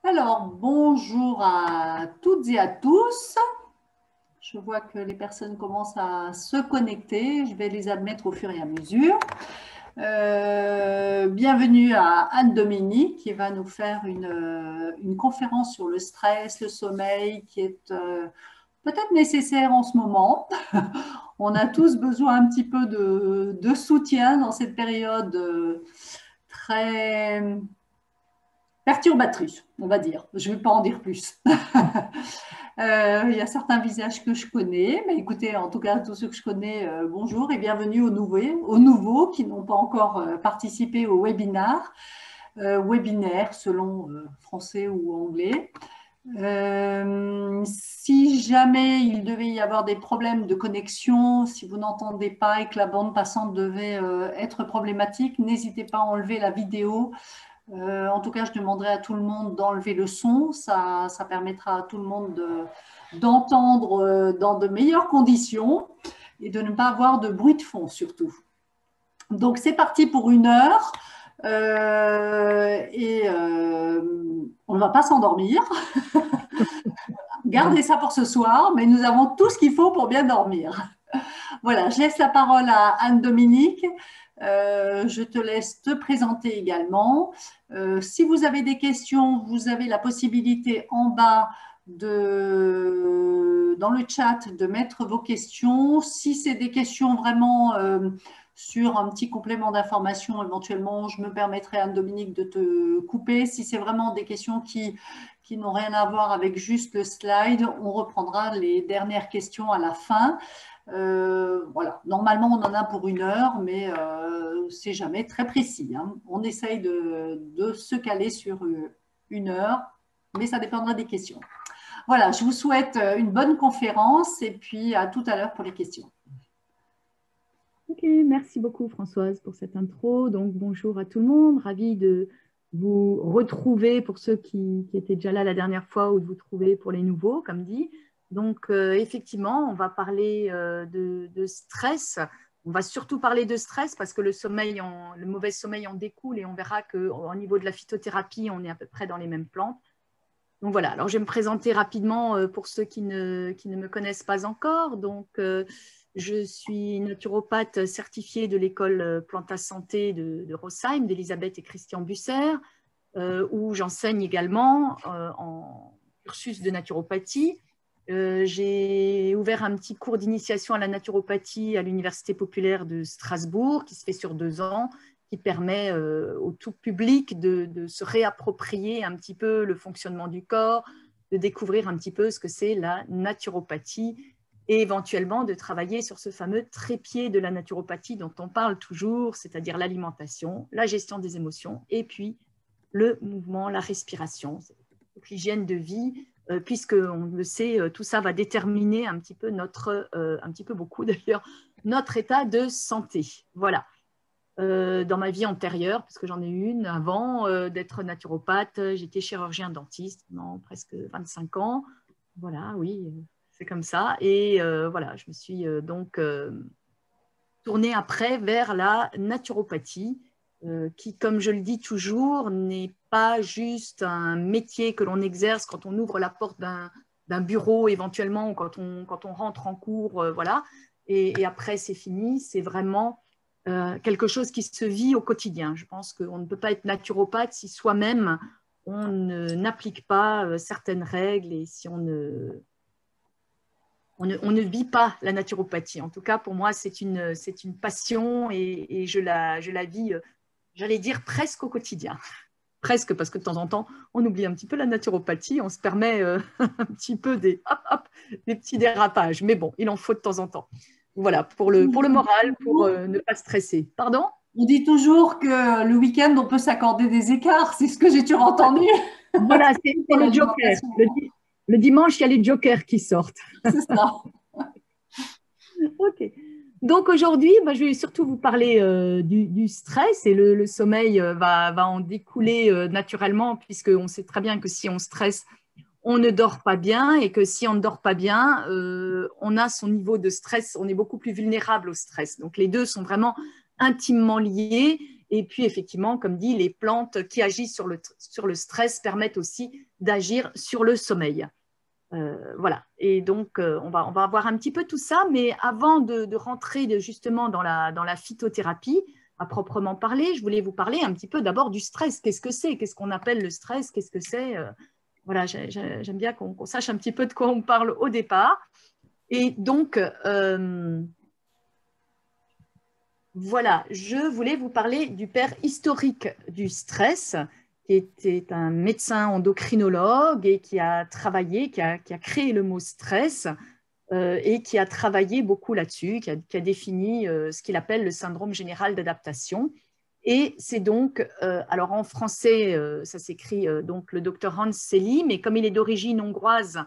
Alors, bonjour à toutes et à tous. Je vois que les personnes commencent à se connecter. Je vais les admettre au fur et à mesure. Bienvenue à Anne-Dominique qui va nous faire une conférence sur le stress, le sommeil, qui est peut-être nécessaire en ce moment. On a tous besoin un petit peu de soutien dans cette période très perturbatrice, on va dire. Je ne vais pas en dire plus. Il y a certains visages que je connais, mais écoutez, en tout cas, tous ceux que je connais, bonjour et bienvenue aux nouveaux qui n'ont pas encore participé au webinaire, webinaire selon français ou anglais. Si jamais il devait y avoir des problèmes de connexion, si vous n'entendez pas et que la bande passante devait être problématique, n'hésitez pas à enlever la vidéo. En tout cas, je demanderai à tout le monde d'enlever le son. Ça permettra à tout le monde d'entendre dans de meilleures conditions et de ne pas avoir de bruit de fond surtout. Donc, c'est parti pour 1 heure. On ne va pas s'endormir. Gardez ça pour ce soir, mais nous avons tout ce qu'il faut pour bien dormir. Voilà, je laisse la parole à Anne-Dominique. Je te laisse te présenter également. Si vous avez des questions, vous avez la possibilité en bas dans le chat de mettre vos questions. Si c'est des questions vraiment sur un petit complément d'information, éventuellement, je me permettrai, Anne-Dominique, de te couper. Si c'est vraiment des questions qui n'ont rien à voir avec juste le slide, on reprendra les dernières questions à la fin. Voilà, normalement on en a pour 1 heure, mais c'est jamais très précis, hein. On essaye de se caler sur 1 heure, mais ça dépendra des questions. Voilà, je vous souhaite une bonne conférence et puis à tout à l'heure pour les questions. Ok, merci beaucoup Françoise pour cette intro. Donc bonjour à tout le monde, ravi de vous retrouver pour ceux qui étaient déjà là la dernière fois ou de vous trouver pour les nouveaux, comme dit. Donc effectivement, on va parler de stress. On va surtout parler de stress parce que le mauvais sommeil en découle et on verra qu'au niveau de la phytothérapie, on est à peu près dans les mêmes plantes. Donc voilà, alors je vais me présenter rapidement pour ceux qui ne me connaissent pas encore. Donc je suis naturopathe certifiée de l'école Planta Santé de Rosheim, d'Elisabeth et Christian Busser, où j'enseigne également en cursus de naturopathie. J'ai ouvert un petit cours d'initiation à la naturopathie à l'Université populaire de Strasbourg, qui se fait sur 2 ans, qui permet au tout public de se réapproprier un petit peu le fonctionnement du corps, de découvrir un petit peu ce que c'est la naturopathie et éventuellement de travailler sur ce fameux trépied de la naturopathie dont on parle toujours, c'est-à-dire l'alimentation, la gestion des émotions et puis le mouvement, la respiration, l'hygiène de vie, puisque on le sait, tout ça va déterminer un petit peu un petit peu beaucoup d'ailleurs, notre état de santé. Voilà. Dans ma vie antérieure, parce que j'en ai eu une avant d'être naturopathe, j'étais chirurgien dentiste pendant presque 25 ans. Voilà, oui, c'est comme ça. Et voilà, je me suis donc tournée après vers la naturopathie, qui, comme je le dis toujours, n'est pas juste un métier que l'on exerce quand on ouvre la porte d'un bureau éventuellement, ou quand on rentre en cours, voilà. Et après, c'est fini. C'est vraiment quelque chose qui se vit au quotidien. Je pense qu'on ne peut pas être naturopathe si soi-même on n'applique pas certaines règles et si on ne vit pas la naturopathie. En tout cas, pour moi, c'est une passion et je la vis, j'allais dire, presque au quotidien. Presque, parce que de temps en temps, on oublie un petit peu la naturopathie, on se permet un petit peu des petits dérapages. Mais bon, il en faut de temps en temps. Voilà, pour le moral, pour ne pas stresser. Pardon ? On dit toujours que le week-end, on peut s'accorder des écarts. C'est ce que j'ai toujours entendu. Voilà, c'est le joker. Le dimanche, il y a les jokers qui sortent. C'est ça. Ok. Donc aujourd'hui, je vais surtout vous parler du stress et le sommeil va en découler naturellement puisqu'on sait très bien que si on stresse, on ne dort pas bien et que si on ne dort pas bien, on a son niveau de stress, on est beaucoup plus vulnérable au stress. Donc les deux sont vraiment intimement liés Et puis, effectivement, comme dit, les plantes qui agissent sur le stress permettent aussi d'agir sur le sommeil. Voilà. Et donc, on va voir un petit peu tout ça. Mais avant de rentrer justement dans la phytothérapie, à proprement parler, je voulais vous parler un petit peu d'abord du stress. Qu'est-ce que c'est? Qu'est-ce qu'on appelle le stress? Qu'est-ce que c'est? Voilà, j'aime bien qu'on sache un petit peu de quoi on parle au départ. Et donc, voilà, je voulais vous parler du père historique du stress, qui était un médecin endocrinologue et qui a travaillé, qui a créé le mot stress et qui a travaillé beaucoup là-dessus, qui a défini ce qu'il appelle le syndrome général d'adaptation. Et c'est donc, alors en français, ça s'écrit donc le docteur Hans Selye, mais comme il est d'origine hongroise,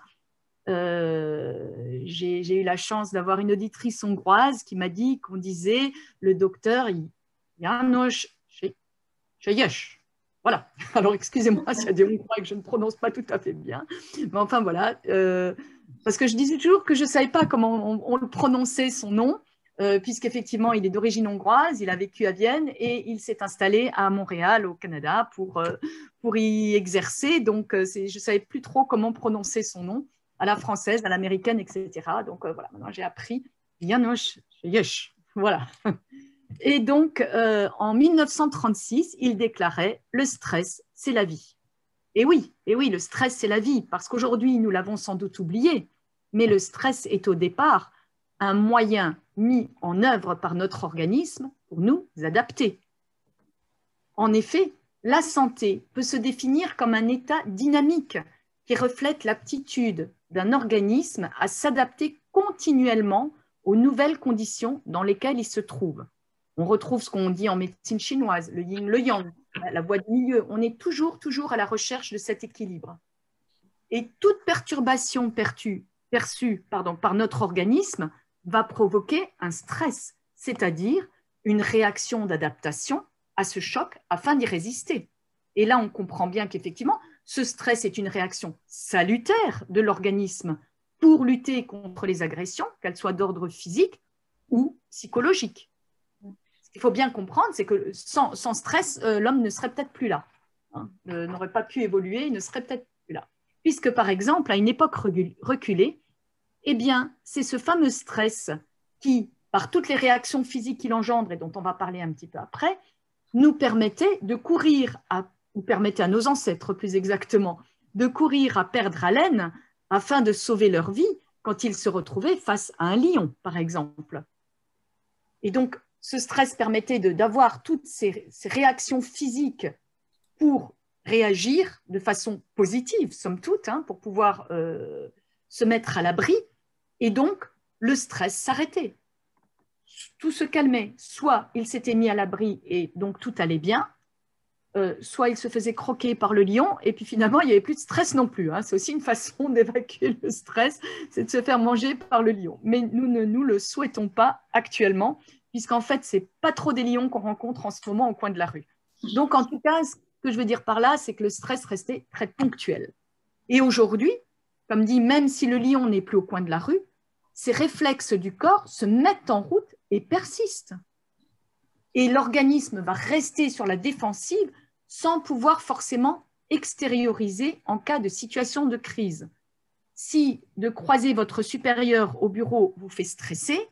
j'ai eu la chance d'avoir une auditrice hongroise qui m'a dit qu'on disait le docteur János Sejés. Voilà. Alors, excusez-moi s'il y a des Hongrois que je ne prononce pas tout à fait bien. Mais enfin, voilà. Parce que je disais toujours que je ne savais pas comment on le prononçait, son nom, puisqu'effectivement, il est d'origine hongroise, il a vécu à Vienne et il s'est installé à Montréal, au Canada, pour y exercer. Donc, je ne savais plus trop comment prononcer son nom, à la française, à l'américaine, etc. Donc, voilà, maintenant, j'ai appris János Sejés. Voilà. Et donc, en 1936, il déclarait « Le stress, c'est la vie ». Et oui, le stress, c'est la vie, parce qu'aujourd'hui, nous l'avons sans doute oublié, mais le stress est au départ un moyen mis en œuvre par notre organisme pour nous adapter. En effet, la santé peut se définir comme un état dynamique qui reflète l'aptitude d'un organisme à s'adapter continuellement aux nouvelles conditions dans lesquelles il se trouve. On retrouve ce qu'on dit en médecine chinoise, le yin, le yang, la voie du milieu. On est toujours à la recherche de cet équilibre. Et toute perturbation perçue par notre organisme va provoquer un stress, c'est-à-dire une réaction d'adaptation à ce choc afin d'y résister. Et là, on comprend bien qu'effectivement, ce stress est une réaction salutaire de l'organisme pour lutter contre les agressions, qu'elles soient d'ordre physique ou psychologique. Ce qu'il faut bien comprendre, c'est que sans stress, l'homme ne serait peut-être plus là, hein, n'aurait pas pu évoluer, il ne serait peut-être plus là. Puisque, par exemple, à une époque reculée, eh bien, c'est ce fameux stress qui, par toutes les réactions physiques qu'il engendre et dont on va parler un petit peu après, nous permettait de courir, ou permettait à nos ancêtres plus exactement, de courir à perdre haleine afin de sauver leur vie quand ils se retrouvaient face à un lion, par exemple. Et donc, ce stress permettait d'avoir toutes ces réactions physiques pour réagir de façon positive, somme toute, hein, pour pouvoir se mettre à l'abri. Et donc, le stress s'arrêtait. Tout se calmait. Soit il s'était mis à l'abri et donc tout allait bien, soit il se faisait croquer par le lion et puis finalement, il n'y avait plus de stress non plus. Hein. C'est aussi une façon d'évacuer le stress, c'est de se faire manger par le lion. Mais nous ne nous le souhaitons pas actuellement, puisqu'en fait, ce n'est pas trop des lions qu'on rencontre en ce moment au coin de la rue. Donc, en tout cas, ce que je veux dire par là, c'est que le stress restait très ponctuel. Et aujourd'hui, comme dit, même si le lion n'est plus au coin de la rue, ces réflexes du corps se mettent en route et persistent. Et l'organisme va rester sur la défensive sans pouvoir forcément extérioriser en cas de situation de crise. Si de croiser votre supérieur au bureau vous fait stresser,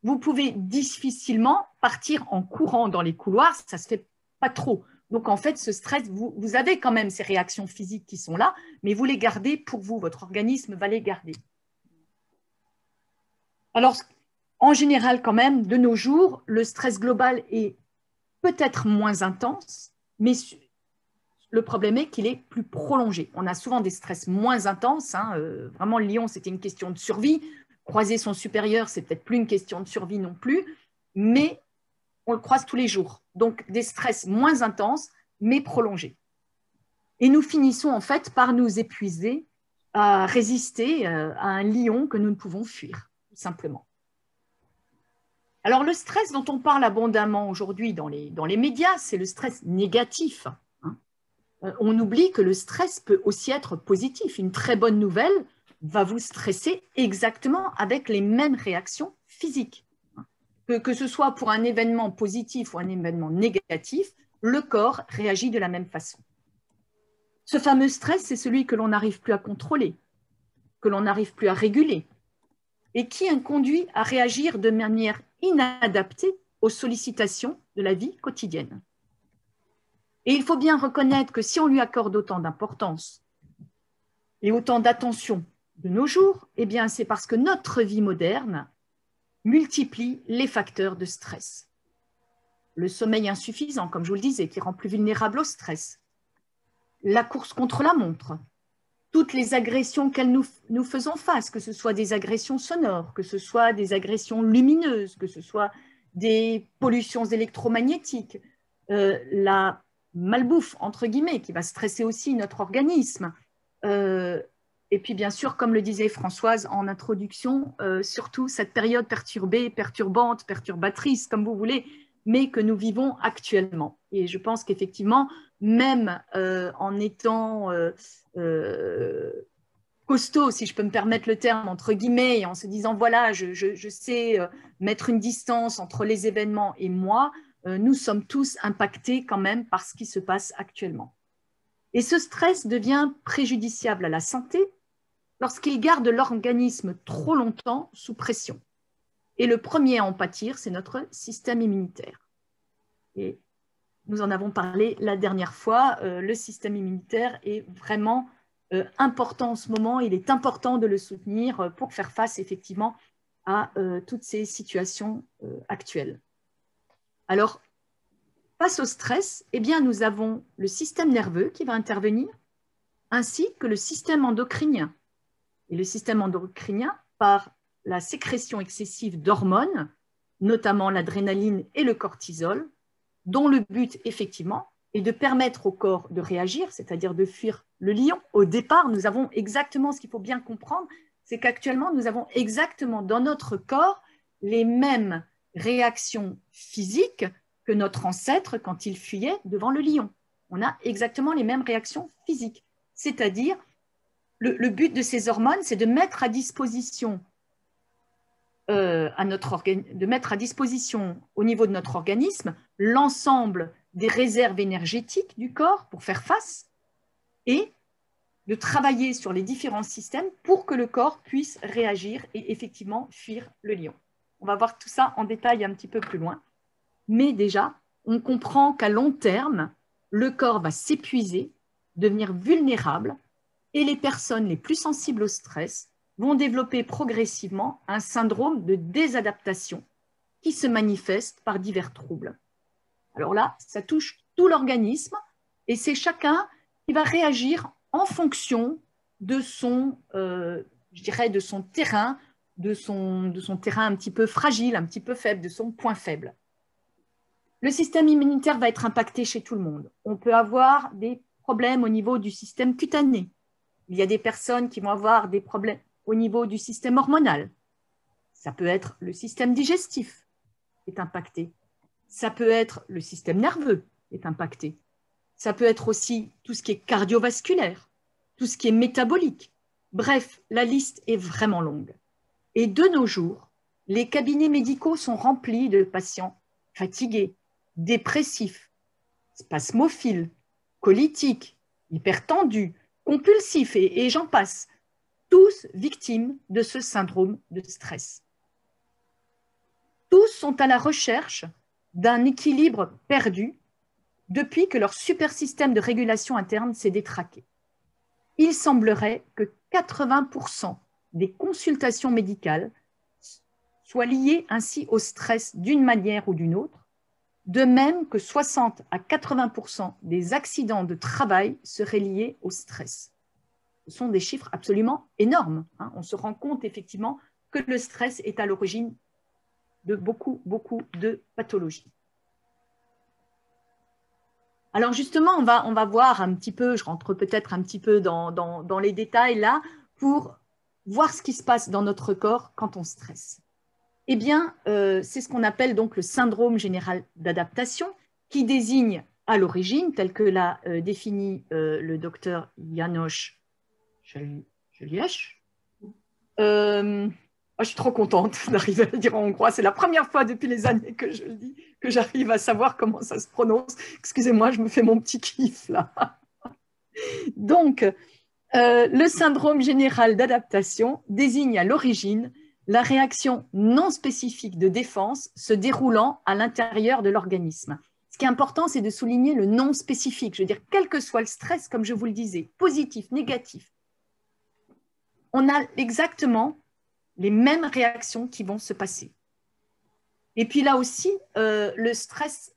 vous pouvez difficilement partir en courant dans les couloirs, ça ne se fait pas trop. Donc en fait, ce stress, vous avez quand même ces réactions physiques qui sont là, mais vous les gardez pour vous, votre organisme va les garder. Alors, en général, quand même, de nos jours, le stress global est peut-être moins intense, mais le problème est qu'il est plus prolongé. On a souvent des stress moins intenses. Hein, vraiment, le lion, c'était une question de survie. Croiser son supérieur, c'est peut-être plus une question de survie non plus, mais on le croise tous les jours. Donc, des stress moins intenses, mais prolongés. Et nous finissons en fait par nous épuiser à résister à un lion que nous ne pouvons fuir, tout simplement. Alors, le stress dont on parle abondamment aujourd'hui dans les médias, c'est le stress négatif. Hein. On oublie que le stress peut aussi être positif. Une très bonne nouvelle va vous stresser exactement avec les mêmes réactions physiques. que ce soit pour un événement positif ou un événement négatif, le corps réagit de la même façon. Ce fameux stress, c'est celui que l'on n'arrive plus à contrôler, que l'on n'arrive plus à réguler, et qui conduit à réagir de manière inadaptée aux sollicitations de la vie quotidienne. Et il faut bien reconnaître que si on lui accorde autant d'importance et autant d'attention de nos jours, eh bien c'est parce que notre vie moderne multiplie les facteurs de stress. Le sommeil insuffisant, comme je vous le disais, qui rend plus vulnérable au stress. La course contre la montre. Toutes les agressions auxquelles nous faisons face, que ce soit des agressions sonores, que ce soit des agressions lumineuses, que ce soit des pollutions électromagnétiques, la malbouffe, entre guillemets, qui va stresser aussi notre organisme. Et puis, bien sûr, comme le disait Françoise en introduction, surtout cette période perturbée, perturbante, perturbatrice, comme vous voulez, mais que nous vivons actuellement. Et je pense qu'effectivement, même en étant costaud, si je peux me permettre le terme, entre guillemets, et en se disant, voilà, je sais mettre une distance entre les événements et moi, nous sommes tous impactés quand même par ce qui se passe actuellement. Et ce stress devient préjudiciable à la santé lorsqu'il garde l'organisme trop longtemps sous pression. Et le premier à en pâtir, c'est notre système immunitaire. Et nous en avons parlé la dernière fois, le système immunitaire est vraiment important en ce moment. Il est important de le soutenir pour faire face effectivement à toutes ces situations actuelles. Alors, face au stress, eh bien, nous avons le système nerveux qui va intervenir, ainsi que le système endocrinien. Et le système endocrinien, par la sécrétion excessive d'hormones, notamment l'adrénaline et le cortisol, dont le but, effectivement, est de permettre au corps de réagir, c'est-à-dire de fuir le lion. Au départ, nous avons exactement ce qu'il faut bien comprendre, c'est qu'actuellement, nous avons exactement dans notre corps les mêmes réactions physiques que notre ancêtre quand il fuyait devant le lion. On a exactement les mêmes réactions physiques, c'est-à-dire le but de ces hormones, c'est de mettre à disposition de mettre à disposition au niveau de notre organisme l'ensemble des réserves énergétiques du corps pour faire face et de travailler sur les différents systèmes pour que le corps puisse réagir et effectivement fuir le lion. On va voir tout ça en détail un petit peu plus loin. Mais déjà, on comprend qu'à long terme, le corps va s'épuiser, devenir vulnérable et les personnes les plus sensibles au stress vont développer progressivement un syndrome de désadaptation qui se manifeste par divers troubles. Alors là, ça touche tout l'organisme et c'est chacun qui va réagir en fonction de son, je dirais, de son terrain, de son terrain un petit peu fragile, un petit peu faible, de son point faible. Le système immunitaire va être impacté chez tout le monde. On peut avoir des problèmes au niveau du système cutané. Il y a des personnes qui vont avoir des problèmes au niveau du système hormonal. Ça peut être le système digestif qui est impacté. Ça peut être le système nerveux qui est impacté. Ça peut être aussi tout ce qui est cardiovasculaire, tout ce qui est métabolique. Bref, la liste est vraiment longue. Et de nos jours, les cabinets médicaux sont remplis de patients fatigués, dépressifs, spasmophiles, colitiques, hypertendus, compulsifs et j'en passe, tous victimes de ce syndrome de stress. Tous sont à la recherche d'un équilibre perdu depuis que leur super système de régulation interne s'est détraqué. Il semblerait que 80% des consultations médicales soient liées ainsi au stress d'une manière ou d'une autre, de même que 60 à 80% des accidents de travail seraient liés au stress. Ce sont des chiffres absolument énormes. On se rend compte effectivement que le stress est à l'origine de beaucoup de pathologies. Alors justement, on va voir un petit peu, je rentre peut-être un petit peu dans les détails là, pour voir ce qui se passe dans notre corps quand on stresse. Eh bien, c'est ce qu'on appelle donc le syndrome général d'adaptation, qui désigne à l'origine, tel que l'a défini le docteur János Juliás, je suis trop contente d'arriver à le dire en hongrois. C'est la première fois depuis les années que je le dis, que j'arrive à savoir comment ça se prononce. Excusez-moi, je me fais mon petit kiff là. Donc, le syndrome général d'adaptation désigne à l'origine la réaction non spécifique de défense se déroulant à l'intérieur de l'organisme. Ce qui est important, c'est de souligner le non spécifique. Je veux dire, quel que soit le stress, comme je vous le disais, positif, négatif, on a exactement les mêmes réactions qui vont se passer. Et puis là aussi, le stress,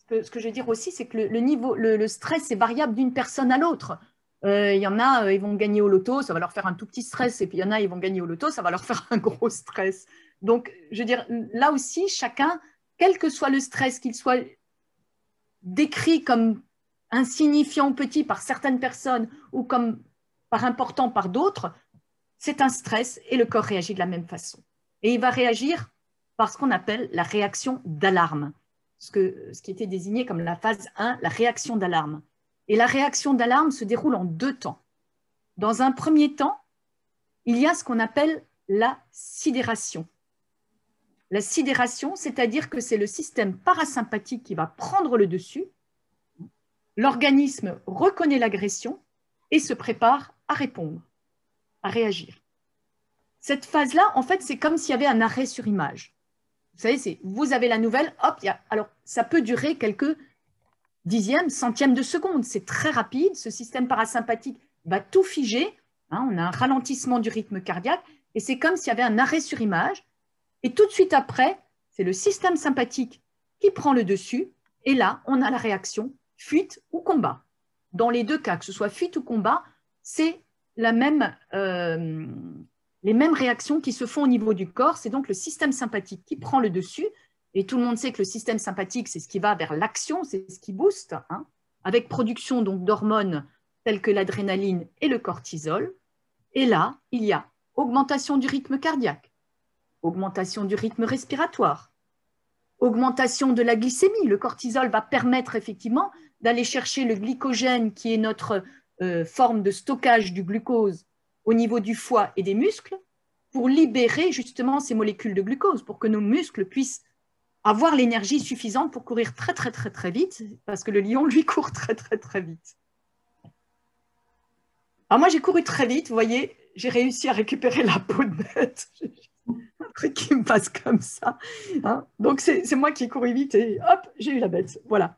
ce que je veux dire aussi, c'est que le stress est variable d'une personne à l'autre. Il y en a, ils vont gagner au loto, ça va leur faire un tout petit stress, et puis il y en a, ils vont gagner au loto, ça va leur faire un gros stress. Donc, je veux dire, là aussi, chacun, quel que soit le stress, qu'il soit décrit comme insignifiant ou petit par certaines personnes ou comme par important par d'autres, c'est un stress et le corps réagit de la même façon. Et il va réagir par ce qu'on appelle la réaction d'alarme, ce qui était désigné comme la phase 1, la réaction d'alarme. Et la réaction d'alarme se déroule en 2 temps. Dans un premier temps, il y a ce qu'on appelle la sidération. La sidération, c'est-à-dire que c'est le système parasympathique qui va prendre le dessus. L'organisme reconnaît l'agression et se prépare à répondre, à réagir. Cette phase-là, en fait, c'est comme s'il y avait un arrêt sur image. Vous savez, vous avez la nouvelle, hop, alors ça peut durer quelques dixièmes, centièmes de seconde. C'est très rapide. Ce système parasympathique va tout figer. On a un ralentissement du rythme cardiaque et c'est comme s'il y avait un arrêt sur image. Et tout de suite après, c'est le système sympathique qui prend le dessus. Et là, on a la réaction fuite ou combat. Dans les 2 cas, que ce soit fuite ou combat, c'est les mêmes réactions qui se font au niveau du corps. C'est donc le système sympathique qui prend le dessus. Et tout le monde sait que le système sympathique, c'est ce qui va vers l'action, c'est ce qui booste, avec production donc d'hormones telles que l'adrénaline et le cortisol. Et là, il y a augmentation du rythme cardiaque, augmentation du rythme respiratoire, augmentation de la glycémie. Le cortisol va permettre effectivement d'aller chercher le glycogène qui est notre forme de stockage du glucose au niveau du foie et des muscles pour libérer justement ces molécules de glucose, pour que nos muscles puissent avoir l'énergie suffisante pour courir très, très, très, très vite, parce que le lion, lui, court très, très, très vite. Alors moi, j'ai couru très vite, vous voyez, j'ai réussi à récupérer la peau de bête. Un truc qui me passe comme ça. Donc, c'est moi qui ai couru vite et hop, j'ai eu la bête. Voilà.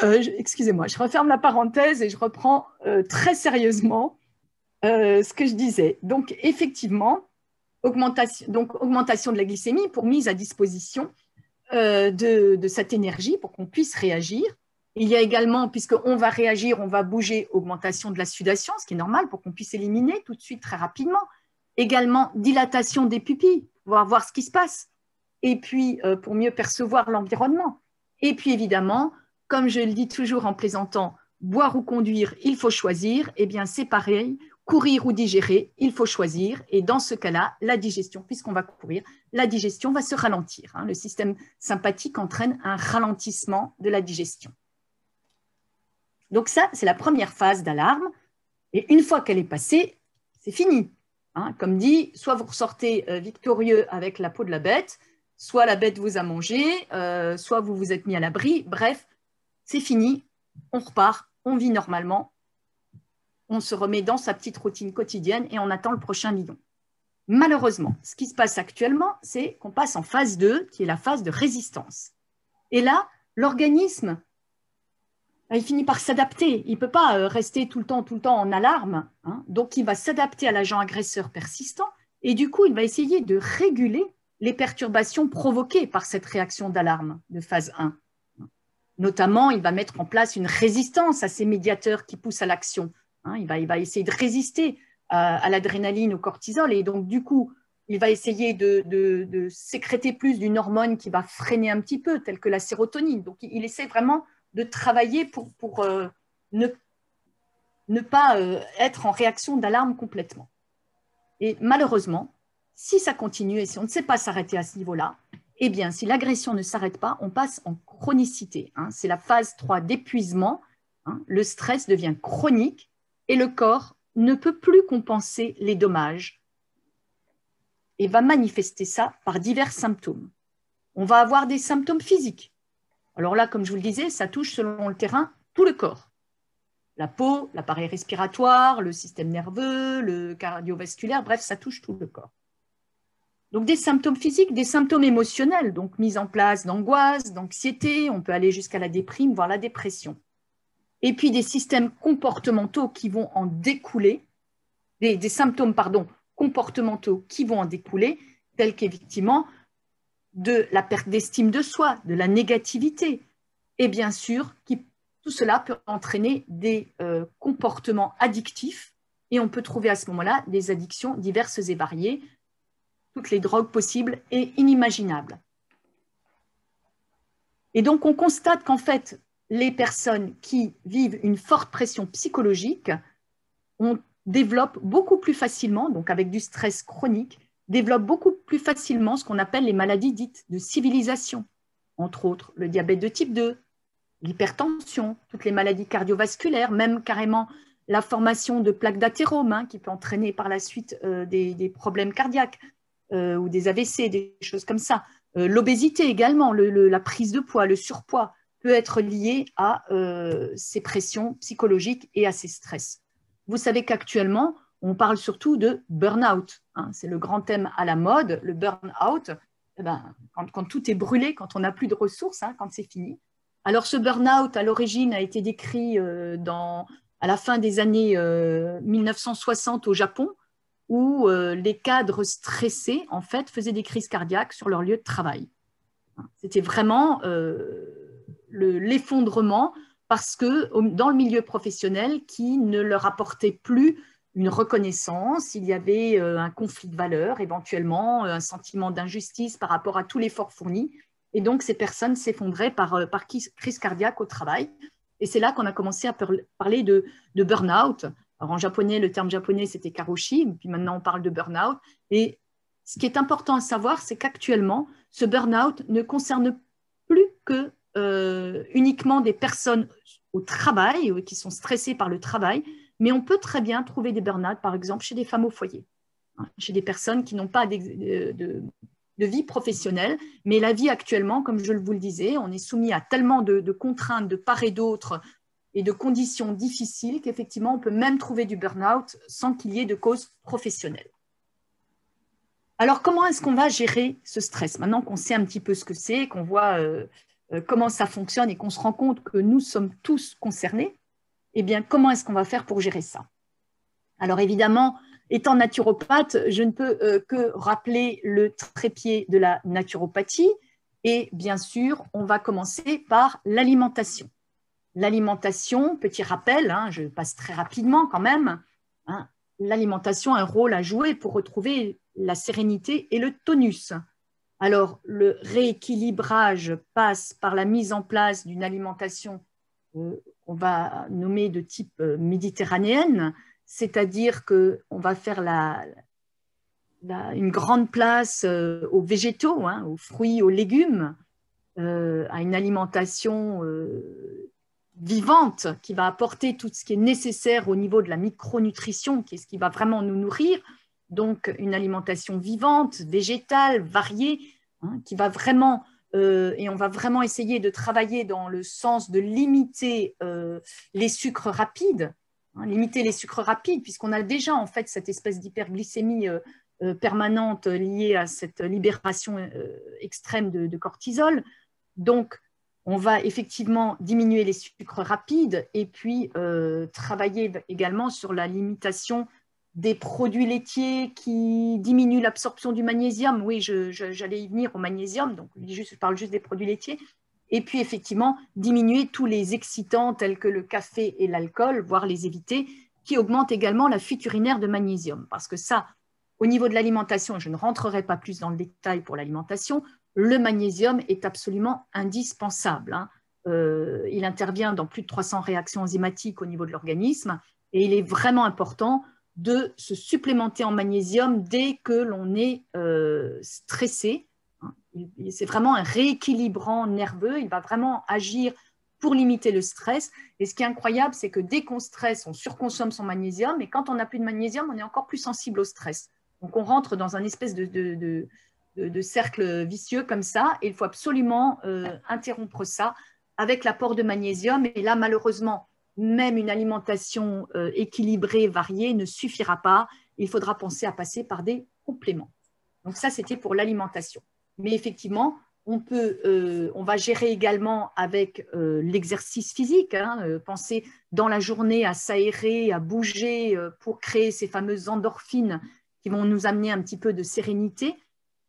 Excusez-moi, je referme la parenthèse et je reprends très sérieusement ce que je disais. Donc, effectivement, augmentation de la glycémie pour mise à disposition de cette énergie pour qu'on puisse réagir. Il y a également, puisqu'on va réagir, on va bouger, augmentation de la sudation, ce qui est normal pour qu'on puisse éliminer tout de suite très rapidement. Également, dilatation des pupilles, pour voir ce qui se passe. Et puis, pour mieux percevoir l'environnement. Et puis, évidemment, comme je le dis toujours en plaisantant, boire ou conduire, il faut choisir. Eh bien, c'est pareil. Courir ou digérer, il faut choisir. Et dans ce cas-là, la digestion, puisqu'on va courir, la digestion va se ralentir. Le système sympathique entraîne un ralentissement de la digestion. Donc ça, c'est la première phase d'alarme. Et une fois qu'elle est passée, c'est fini. Comme dit, soit vous ressortez victorieux avec la peau de la bête, soit la bête vous a mangé, soit vous vous êtes mis à l'abri. Bref, c'est fini, on repart, on vit normalement. On se remet dans sa petite routine quotidienne et on attend le prochain lion. Malheureusement, ce qui se passe actuellement, c'est qu'on passe en phase 2, qui est la phase de résistance. Et là, l'organisme, il finit par s'adapter. Il ne peut pas rester tout le temps en alarme. Donc, il va s'adapter à l'agent agresseur persistant et du coup, il va essayer de réguler les perturbations provoquées par cette réaction d'alarme de phase 1. Notamment, il va mettre en place une résistance à ces médiateurs qui poussent à l'action. Il va essayer de résister à l'adrénaline, au cortisol, et donc du coup, il va essayer de sécréter plus d'une hormone qui va freiner un petit peu, telle que la sérotonine. Donc, il essaie vraiment de travailler pour ne pas être en réaction d'alarme complètement. Et malheureusement, si ça continue et si on ne sait pas s'arrêter à ce niveau-là, eh bien, si l'agression ne s'arrête pas, on passe en chronicité. C'est la phase 3 d'épuisement. Le stress devient chronique et le corps ne peut plus compenser les dommages. et va manifester ça par divers symptômes. On va avoir des symptômes physiques. Alors là, comme je vous le disais, ça touche selon le terrain tout le corps. La peau, l'appareil respiratoire, le système nerveux, le cardiovasculaire, bref, ça touche tout le corps. Donc des symptômes physiques, des symptômes émotionnels, donc mise en place d'angoisse, d'anxiété, on peut aller jusqu'à la déprime, voire la dépression. Et puis des systèmes comportementaux qui vont en découler, des symptômes, pardon, comportementaux qui vont en découler, tels qu'effectivement de la perte d'estime de soi, de la négativité, et bien sûr, tout cela peut entraîner des comportements addictifs, et on peut trouver à ce moment-là des addictions diverses et variées, toutes les drogues possibles et inimaginables. Et donc, on constate qu'en fait, les personnes qui vivent une forte pression psychologique, on développe beaucoup plus facilement, donc avec du stress chronique, développe beaucoup plus facilement ce qu'on appelle les maladies dites de civilisation, entre autres le diabète de type 2, l'hypertension, toutes les maladies cardiovasculaires, même carrément la formation de plaques d'athérome, qui peut entraîner par la suite des problèmes cardiaques ou des AVC, des choses comme ça. L'obésité également, la prise de poids, le surpoids peut être lié à ces pressions psychologiques et à ces stress. Vous savez qu'actuellement, on parle surtout de burn-out. C'est le grand thème à la mode, le burn-out. Eh ben, quand tout est brûlé, quand on n'a plus de ressources, quand c'est fini. Alors ce burn-out, à l'origine, a été décrit à la fin des années 1960 au Japon, où les cadres stressés, en fait, faisaient des crises cardiaques sur leur lieu de travail. C'était vraiment l'effondrement parce que dans le milieu professionnel qui ne leur apportait plus une reconnaissance, il y avait un conflit de valeurs, éventuellement un sentiment d'injustice par rapport à tout l'effort fourni. Et donc, ces personnes s'effondraient par crise cardiaque au travail. Et c'est là qu'on a commencé à parler de burn-out. Alors, en japonais, le terme japonais, c'était karoshi, puis maintenant, on parle de burn-out. Et ce qui est important à savoir, c'est qu'actuellement, ce burn-out ne concerne plus que uniquement des personnes au travail, qui sont stressées par le travail, mais on peut très bien trouver des burn-out, par exemple, chez des femmes au foyer, chez des personnes qui n'ont pas de vie professionnelle, mais la vie actuellement, comme je vous le disais, on est soumis à tellement de contraintes de part et d'autre et de conditions difficiles qu'effectivement, on peut même trouver du burn-out sans qu'il y ait de cause professionnelle. Alors, comment est-ce qu'on va gérer ce stress? Maintenant qu'on sait un petit peu ce que c'est, qu'on voit comment ça fonctionne et qu'on se rend compte que nous sommes tous concernés, eh bien, comment est-ce qu'on va faire pour gérer ça? Alors, évidemment, étant naturopathe, je ne peux que rappeler le trépied de la naturopathie. Et bien sûr, on va commencer par l'alimentation. L'alimentation, petit rappel, je passe très rapidement quand même, l'alimentation a un rôle à jouer pour retrouver la sérénité et le tonus. Alors, le rééquilibrage passe par la mise en place d'une alimentation qu'on va nommer de type méditerranéenne, c'est-à-dire qu'on va faire une grande place aux végétaux, aux fruits, aux légumes, à une alimentation vivante qui va apporter tout ce qui est nécessaire au niveau de la micronutrition, qui est ce qui va vraiment nous nourrir. Donc, une alimentation vivante, végétale, variée, qui va vraiment, et on va vraiment essayer de travailler dans le sens de limiter les sucres rapides, limiter les sucres rapides, puisqu'on a déjà en fait cette espèce d'hyperglycémie permanente liée à cette libération extrême de cortisol. Donc, on va effectivement diminuer les sucres rapides et puis travailler également sur la limitation des produits laitiers qui diminuent l'absorption du magnésium. Oui, j'allais y venir au magnésium, donc je parle juste des produits laitiers. Et puis effectivement, diminuer tous les excitants tels que le café et l'alcool, voire les éviter, qui augmentent également la fuite urinaire de magnésium. Parce que ça, au niveau de l'alimentation, je ne rentrerai pas plus dans le détail pour l'alimentation, le magnésium est absolument indispensable. Il intervient dans plus de 300 réactions enzymatiques au niveau de l'organisme et il est vraiment important de se supplémenter en magnésium dès que l'on est stressé. C'est vraiment un rééquilibrant nerveux, il va vraiment agir pour limiter le stress. Et ce qui est incroyable, c'est que dès qu'on stresse, on surconsomme son magnésium et quand on n'a plus de magnésium, on est encore plus sensible au stress. Donc, on rentre dans un espèce de cercle vicieux comme ça, et il faut absolument interrompre ça avec l'apport de magnésium. Et là, malheureusement, même une alimentation équilibrée, variée, ne suffira pas. Il faudra penser à passer par des compléments. Donc ça, c'était pour l'alimentation. Mais effectivement, on va gérer également avec l'exercice physique, hein, penser dans la journée à s'aérer, à bouger pour créer ces fameuses endorphines qui vont nous amener un petit peu de sérénité,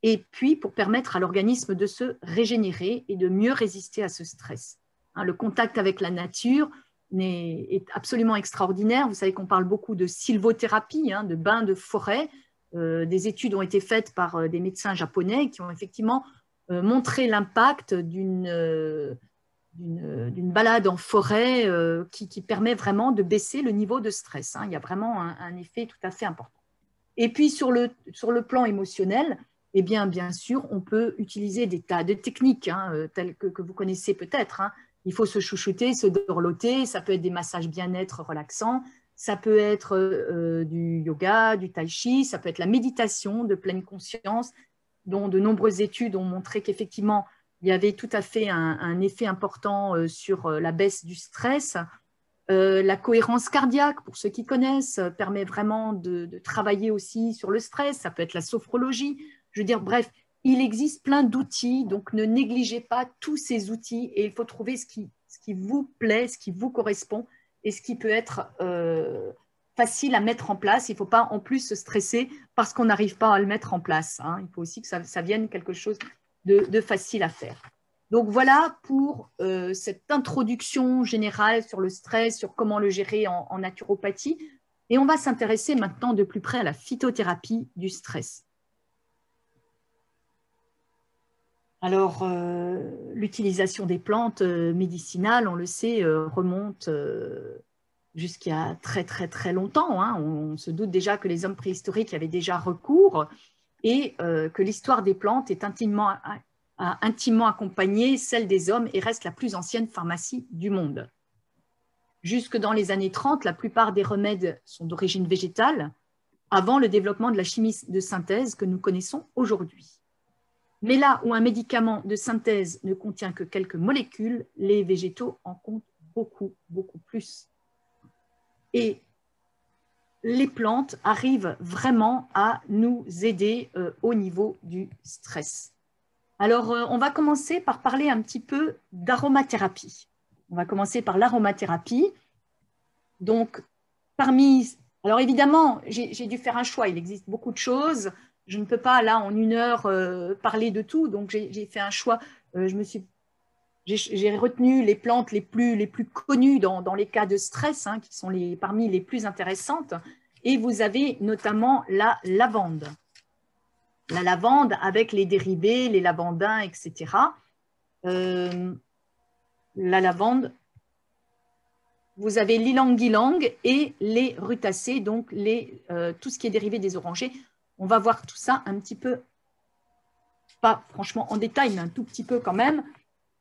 et puis pour permettre à l'organisme de se régénérer et de mieux résister à ce stress. Hein, le contact avec la nature est absolument extraordinaire. Vous savez qu'on parle beaucoup de sylvothérapie, hein, de bains de forêt. Des études ont été faites par des médecins japonais qui ont effectivement montré l'impact d'une balade en forêt qui permet vraiment de baisser le niveau de stress. Hein. Il y a vraiment un effet tout à fait important. Et puis, sur le plan émotionnel, eh bien sûr, on peut utiliser des tas de techniques telles que vous connaissez peut-être. Hein. Il faut se chouchouter, se dorloter. Ça peut être des massages bien-être relaxants. Ça peut être du yoga, du tai chi. Ça peut être la méditation de pleine conscience, dont de nombreuses études ont montré qu'effectivement, il y avait tout à fait un effet important sur la baisse du stress. La cohérence cardiaque, pour ceux qui connaissent, permet vraiment de travailler aussi sur le stress. Ça peut être la sophrologie. Je veux dire, bref, il existe plein d'outils, donc ne négligez pas tous ces outils et il faut trouver ce qui vous plaît, ce qui vous correspond et ce qui peut être facile à mettre en place. Il ne faut pas en plus se stresser parce qu'on n'arrive pas à le mettre en place. Hein. Il faut aussi que ça vienne quelque chose de facile à faire. Donc voilà pour cette introduction générale sur le stress, sur comment le gérer en naturopathie. Et on va s'intéresser maintenant de plus près à la phytothérapie du stress. Alors, l'utilisation des plantes médicinales, on le sait, remonte jusqu'à très très très longtemps. Hein. On se doute déjà que les hommes préhistoriques avaient déjà recours et que l'histoire des plantes est intimement accompagnée celle des hommes et reste la plus ancienne pharmacie du monde. Jusque dans les années 30, la plupart des remèdes sont d'origine végétale, avant le développement de la chimie de synthèse que nous connaissons aujourd'hui. Mais là où un médicament de synthèse ne contient que quelques molécules, les végétaux en comptent beaucoup, beaucoup plus. Et les plantes arrivent vraiment à nous aider au niveau du stress. Alors, on va commencer par parler un petit peu d'aromathérapie. On va commencer par l'aromathérapie. Donc, alors évidemment, j'ai dû faire un choix. Il existe beaucoup de choses. Je ne peux pas, là, en une heure, parler de tout. Donc, j'ai fait un choix. J'ai retenu les plantes les plus connues dans les cas de stress, hein, qui sont parmi les plus intéressantes. Et vous avez notamment la lavande. La lavande avec les dérivés, les lavandins, etc. La lavande, vous avez l'ilang-ilang et les rutacées, donc tout ce qui est dérivé des orangers. On va voir tout ça un petit peu, pas franchement en détail, mais un tout petit peu quand même.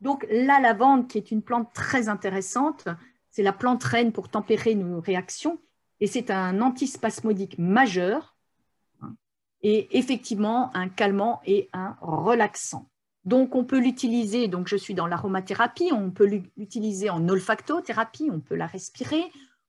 Donc la lavande, qui est une plante très intéressante, c'est la plante reine pour tempérer nos réactions et c'est un antispasmodique majeur et effectivement un calmant et un relaxant. Donc on peut l'utiliser, donc je suis dans l'aromathérapie, on peut l'utiliser en olfactothérapie, on peut la respirer,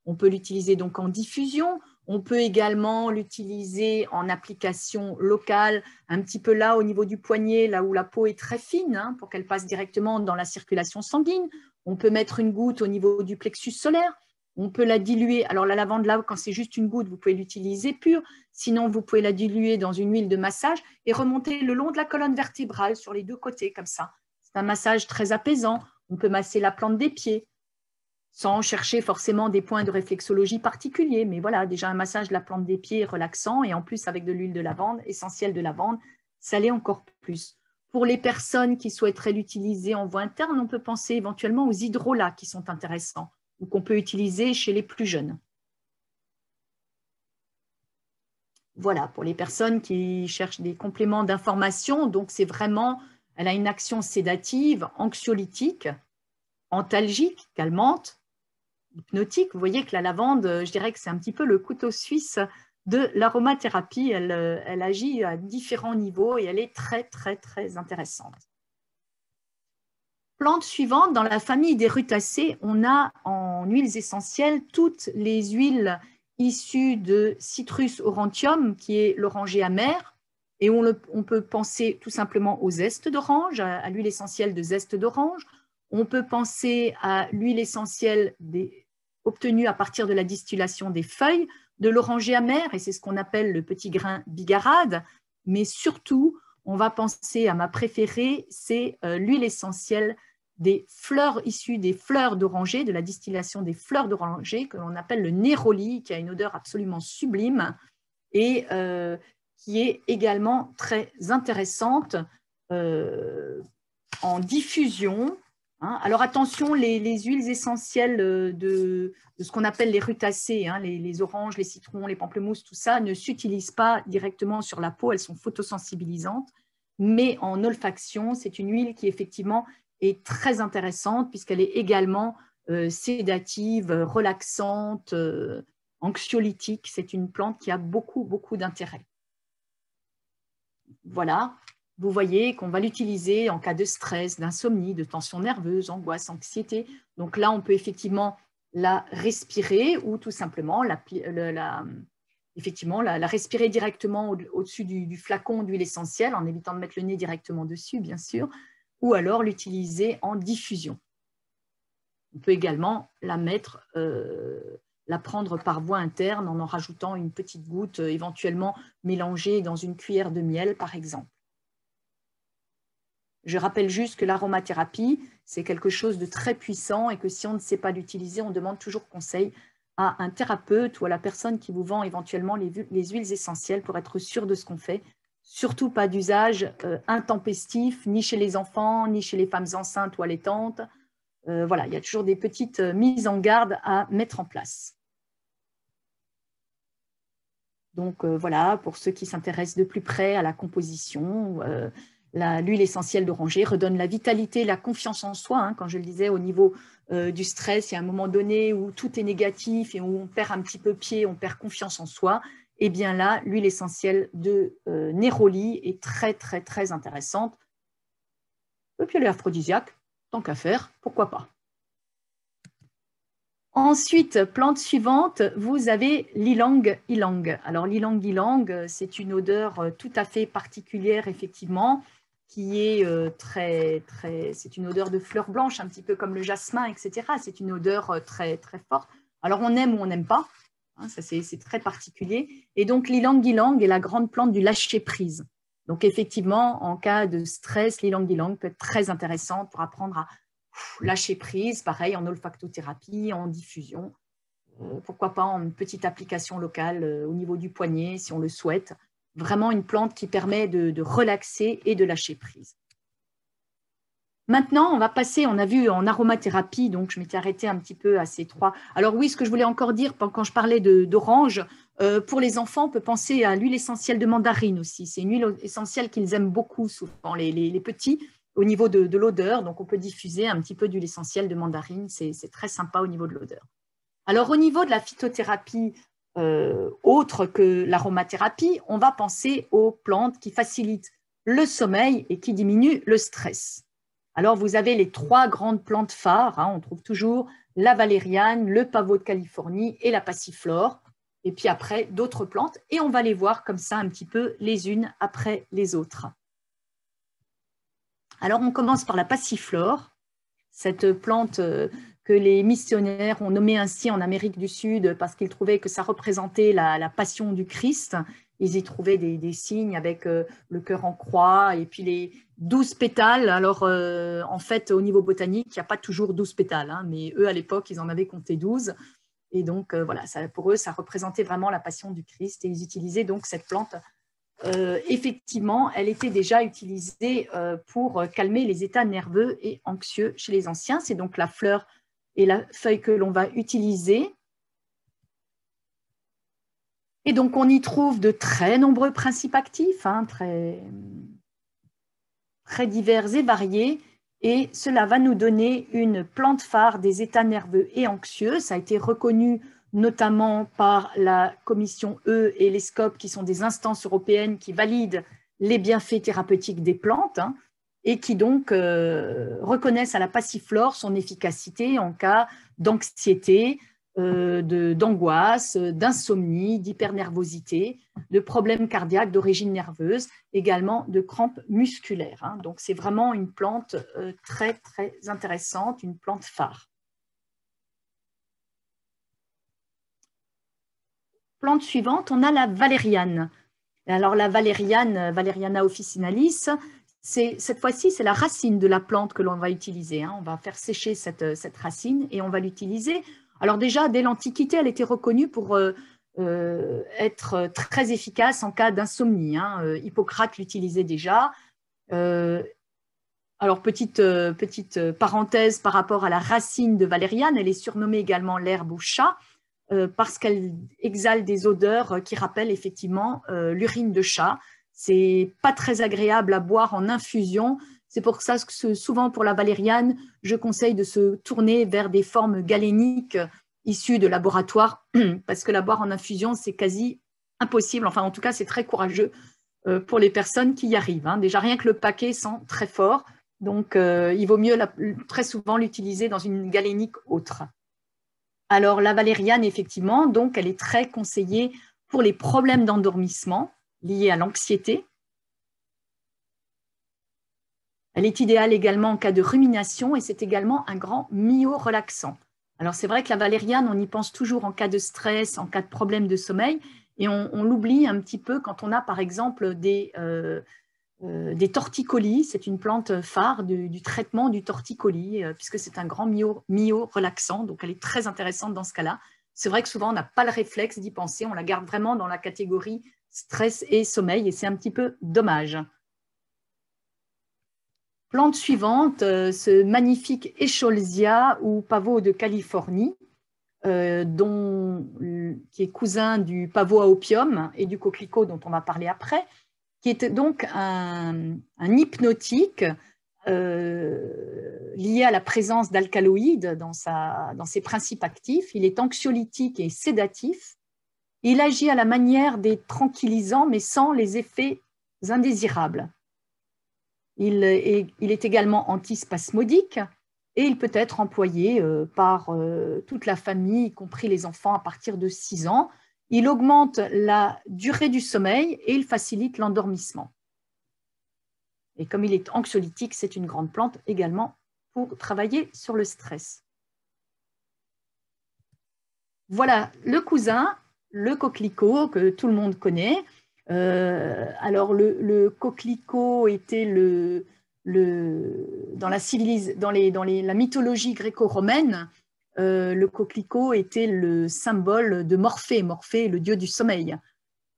on peut l'utiliser donc en diffusion, on peut également l'utiliser en application locale, un petit peu là au niveau du poignet, là où la peau est très fine, hein, pour qu'elle passe directement dans la circulation sanguine. On peut mettre une goutte au niveau du plexus solaire, on peut la diluer. Alors la lavande là, quand c'est juste une goutte, vous pouvez l'utiliser pure, sinon vous pouvez la diluer dans une huile de massage et remonter le long de la colonne vertébrale sur les deux côtés comme ça. C'est un massage très apaisant. On peut masser la plante des pieds, sans chercher forcément des points de réflexologie particuliers. Mais voilà, déjà un massage de la plante des pieds relaxant et en plus avec de l'huile de lavande, essentielle de lavande, ça l'est encore plus. Pour les personnes qui souhaiteraient l'utiliser en voie interne, on peut penser éventuellement aux hydrolats qui sont intéressants ou qu'on peut utiliser chez les plus jeunes. Voilà, pour les personnes qui cherchent des compléments d'information, donc c'est vraiment, elle a une action sédative, anxiolytique, antalgique, calmante, hypnotique. Vous voyez que la lavande, je dirais que c'est un petit peu le couteau suisse de l'aromathérapie. Elle agit à différents niveaux et elle est très, très, très intéressante. Plante suivante, dans la famille des rutacées, on a en huiles essentielles toutes les huiles issues de Citrus aurantium, qui est l'oranger amer. Et on peut penser tout simplement aux zestes d'orange, à l'huile essentielle de zeste d'orange. On peut penser à l'huile essentielle obtenue à partir de la distillation des feuilles de l'oranger amer, et c'est ce qu'on appelle le petit grain bigarade. Mais surtout, on va penser à ma préférée, c'est l'huile essentielle des fleurs issues des fleurs d'oranger, de la distillation des fleurs d'oranger, que l'on appelle le néroli, qui a une odeur absolument sublime et qui est également très intéressante en diffusion. Alors attention, les huiles essentielles de ce qu'on appelle les rutacées, les oranges, les citrons, les pamplemousses, tout ça, ne s'utilisent pas directement sur la peau, elles sont photosensibilisantes, mais en olfaction, c'est une huile qui effectivement est très intéressante puisqu'elle est également sédative, relaxante, anxiolytique. C'est une plante qui a beaucoup, beaucoup d'intérêt. Voilà, vous voyez qu'on va l'utiliser en cas de stress, d'insomnie, de tension nerveuse, angoisse, anxiété. Donc là, on peut effectivement la respirer ou tout simplement la respirer directement au-dessus du flacon d'huile essentielle en évitant de mettre le nez directement dessus, bien sûr, ou alors l'utiliser en diffusion. On peut également la prendre par voie interne en rajoutant une petite goutte éventuellement mélangée dans une cuillère de miel, par exemple. Je rappelle juste que l'aromathérapie, c'est quelque chose de très puissant et que si on ne sait pas l'utiliser, on demande toujours conseil à un thérapeute ou à la personne qui vous vend éventuellement les huiles essentielles pour être sûr de ce qu'on fait. Surtout pas d'usage intempestif, ni chez les enfants, ni chez les femmes enceintes ou allaitantes. Voilà, il y a toujours des petites mises en garde à mettre en place. Donc voilà, pour ceux qui s'intéressent de plus près à la composition, l'huile essentielle d'oranger redonne la vitalité, la confiance en soi. Quand je le disais, au niveau du stress, il y a un moment donné où tout est négatif et où on perd un petit peu pied, on perd confiance en soi. Et bien là, l'huile essentielle de néroli est très, très, très intéressante. Et puis elle est aphrodisiaque, tant qu'à faire, pourquoi pas. Ensuite, plante suivante, vous avez l'ylang ylang. Alors l'ylang ylang, c'est une odeur tout à fait particulière, effectivement, qui est c'est une odeur de fleurs blanches, un petit peu comme le jasmin, etc. C'est une odeur très, très forte. Alors on aime ou on n'aime pas. Ça, c'est très particulier. Et donc, l'ylang ylang est la grande plante du lâcher-prise. Donc, effectivement, en cas de stress, l'ylang ylang peut être très intéressant pour apprendre à lâcher prise, pareil, en olfactothérapie, en diffusion. Pourquoi pas en une petite application locale au niveau du poignet, si on le souhaite. Vraiment une plante qui permet de relaxer et de lâcher prise. Maintenant, on va passer, on a vu en aromathérapie, donc je m'étais arrêtée un petit peu à ces trois. Alors oui, ce que je voulais encore dire quand je parlais d'orange, pour les enfants, on peut penser à l'huile essentielle de mandarine aussi. C'est une huile essentielle qu'ils aiment beaucoup souvent, les petits, au niveau de l'odeur. Donc on peut diffuser un petit peu d'huile essentielle de mandarine, c'est très sympa au niveau de l'odeur. Alors au niveau de la phytothérapie, autre que l'aromathérapie, on va penser aux plantes qui facilitent le sommeil et qui diminuent le stress. Alors, vous avez les trois grandes plantes phares. On trouve toujours la valériane, le pavot de Californie et la passiflore. Et puis après, d'autres plantes. Et on va les voir comme ça un petit peu les unes après les autres. Alors, on commence par la passiflore, cette plante que les missionnaires ont nommée ainsi en Amérique du Sud parce qu'ils trouvaient que ça représentait la passion du Christ. Ils y trouvaient des signes avec le cœur en croix et puis les 12 pétales. Alors, en fait, au niveau botanique, il n'y a pas toujours 12 pétales, mais eux, à l'époque, ils en avaient compté 12. Et donc, voilà, pour eux, ça représentait vraiment la passion du Christ. Et ils utilisaient donc cette plante. Effectivement, elle était déjà utilisée pour calmer les états nerveux et anxieux chez les anciens. C'est donc la fleur et la feuille que l'on va utiliser. Et donc, on y trouve de très nombreux principes actifs, très divers et variés. Et cela va nous donner une plante phare des états nerveux et anxieux. Ça a été reconnu notamment par la Commission E et l'ESCOP, qui sont des instances européennes qui valident les bienfaits thérapeutiques des plantes, hein, et qui donc reconnaissent à la passiflore son efficacité en cas d'anxiété, d'angoisse, d'insomnie, d'hypernervosité, de problèmes cardiaques d'origine nerveuse, également de crampes musculaires, hein. Donc c'est vraiment une plante très très intéressante, une plante phare. Plante suivante, on a la valériane. Alors la valériane, Valeriana officinalis, cette fois-ci, c'est la racine de la plante que l'on va utiliser, hein. On va faire sécher cette racine et on va l'utiliser. Alors déjà, dès l'Antiquité, elle était reconnue pour être très efficace en cas d'insomnie, hein. Hippocrate l'utilisait déjà. Alors, petite parenthèse par rapport à la racine de valériane, elle est surnommée également l'herbe au chat, parce qu'elle exhale des odeurs qui rappellent effectivement l'urine de chat. C'est pas très agréable à boire en infusion. C'est pour ça que souvent pour la valériane, je conseille de se tourner vers des formes galéniques issues de laboratoire, parce que la boire en infusion, c'est quasi impossible. Enfin, en tout cas, c'est très courageux pour les personnes qui y arrivent, hein. Déjà, rien que le paquet sent très fort. Donc, il vaut mieux très souvent l'utiliser dans une galénique autre. Alors, la valériane, effectivement, donc, elle est très conseillée pour les problèmes d'endormissement liés à l'anxiété. Elle est idéale également en cas de rumination et c'est également un grand myorelaxant. Alors, c'est vrai que la valériane, on y pense toujours en cas de stress, en cas de problème de sommeil, et on l'oublie un petit peu quand on a, par exemple, des torticolis. C'est une plante phare du traitement du torticolis, puisque c'est un grand myorelaxant, donc elle est très intéressante dans ce cas-là. C'est vrai que souvent, on n'a pas le réflexe d'y penser, on la garde vraiment dans la catégorie stress et sommeil, et c'est un petit peu dommage. Plante suivante, ce magnifique Escholzia ou pavot de Californie, qui est cousin du pavot à opium et du coquelicot dont on va parler après, qui est donc un hypnotique lié à la présence d'alcaloïdes dans ses principes actifs. Il est anxiolytique et sédatif. Il agit à la manière des tranquillisants, mais sans les effets indésirables. Il est également antispasmodique et il peut être employé par toute la famille, y compris les enfants à partir de 6 ans. Il augmente la durée du sommeil et il facilite l'endormissement. Et comme il est anxiolytique, c'est une grande plante également pour travailler sur le stress. Voilà le cousin, le coquelicot que tout le monde connaît. Alors le coquelicot était dans la mythologie gréco-romaine, le coquelicot était le symbole de Morphée. Morphée est le dieu du sommeil,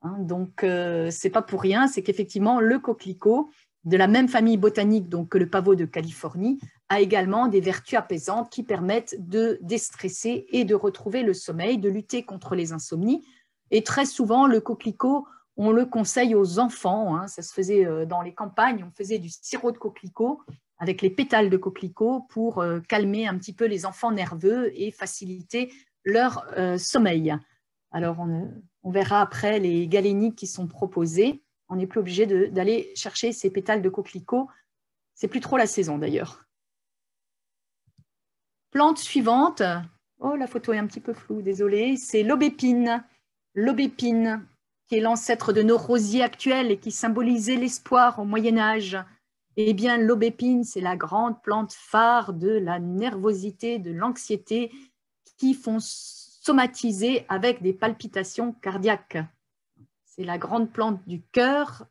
hein. Donc c'est pas pour rien, c'est qu'effectivement le coquelicot, de la même famille botanique donc, que le pavot de Californie, a également des vertus apaisantes qui permettent de déstresser et de retrouver le sommeil, de lutter contre les insomnies. Et très souvent, le coquelicot, on le conseille aux enfants, hein. Ça se faisait dans les campagnes, on faisait du sirop de coquelicot avec les pétales de coquelicot pour calmer un petit peu les enfants nerveux et faciliter leur sommeil. Alors, on verra après les galéniques qui sont proposées. On n'est plus obligé d'aller chercher ces pétales de coquelicot. C'est plus trop la saison d'ailleurs. Plante suivante. Oh, la photo est un petit peu floue, désolée. C'est l'aubépine. L'aubépine, qui est l'ancêtre de nos rosiers actuels et qui symbolisait l'espoir au Moyen-Âge. Eh bien, l'aubépine, c'est la grande plante phare de la nervosité, de l'anxiété, qui font somatiser avec des palpitations cardiaques. C'est la grande plante du cœur,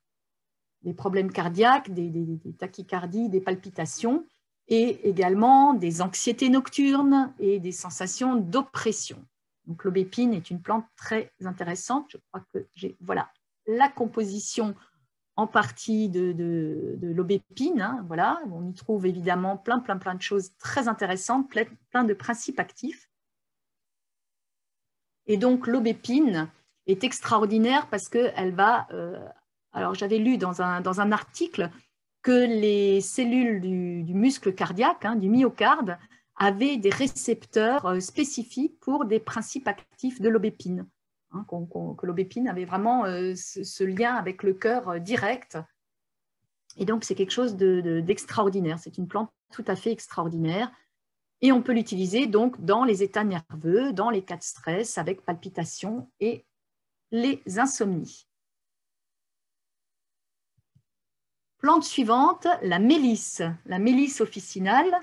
des problèmes cardiaques, des tachycardies, des palpitations, et également des anxiétés nocturnes et des sensations d'oppression. Donc l'aubépine est une plante très intéressante. Je crois que j'ai voilà, la composition en partie de l'aubépine, hein, voilà. On y trouve évidemment plein de choses très intéressantes, plein de principes actifs. Et donc l'aubépine est extraordinaire parce qu'elle va… alors j'avais lu dans un article que les cellules du muscle cardiaque, hein, du myocarde, avaient des récepteurs spécifiques pour des principes actifs de l'aubépine. Hein, que l'aubépine avait vraiment ce lien avec le cœur direct. Et donc, c'est quelque chose d'extraordinaire. C'est une plante tout à fait extraordinaire. Et on peut l'utiliser donc dans les états nerveux, dans les cas de stress, avec palpitations et les insomnies. Plante suivante, la mélisse. La mélisse officinale,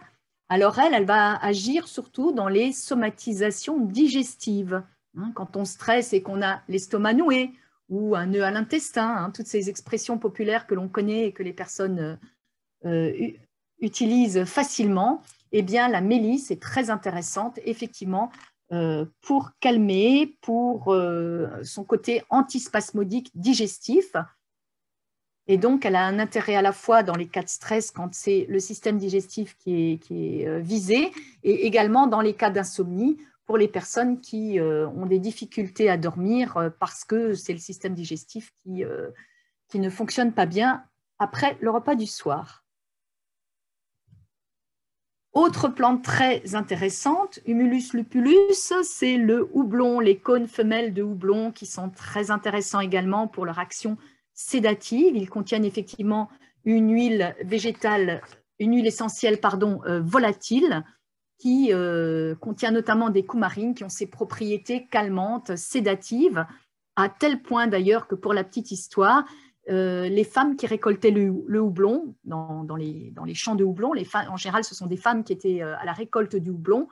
alors elle va agir surtout dans les somatisations digestives. Hein, quand on stresse et qu'on a l'estomac noué ou un nœud à l'intestin, hein, toutes ces expressions populaires que l'on connaît et que les personnes utilisent facilement, eh bien, la mélisse est très intéressante, effectivement, pour calmer, pour son côté antispasmodique digestif. Et donc, elle a un intérêt à la fois dans les cas de stress, quand c'est le système digestif qui est visé, et également dans les cas d'insomnie, pour les personnes qui ont des difficultés à dormir parce que c'est le système digestif qui ne fonctionne pas bien après le repas du soir. Autre plante très intéressante, Humulus lupulus, c'est le houblon, les cônes femelles de houblon qui sont très intéressants également pour leur action sédative. Ils contiennent effectivement une huile végétale, une huile essentielle volatile qui contient notamment des coumarines qui ont ces propriétés calmantes, sédatives, à tel point d'ailleurs que pour la petite histoire, les femmes qui récoltaient le houblon dans les champs de houblon, en général ce sont des femmes qui étaient à la récolte du houblon,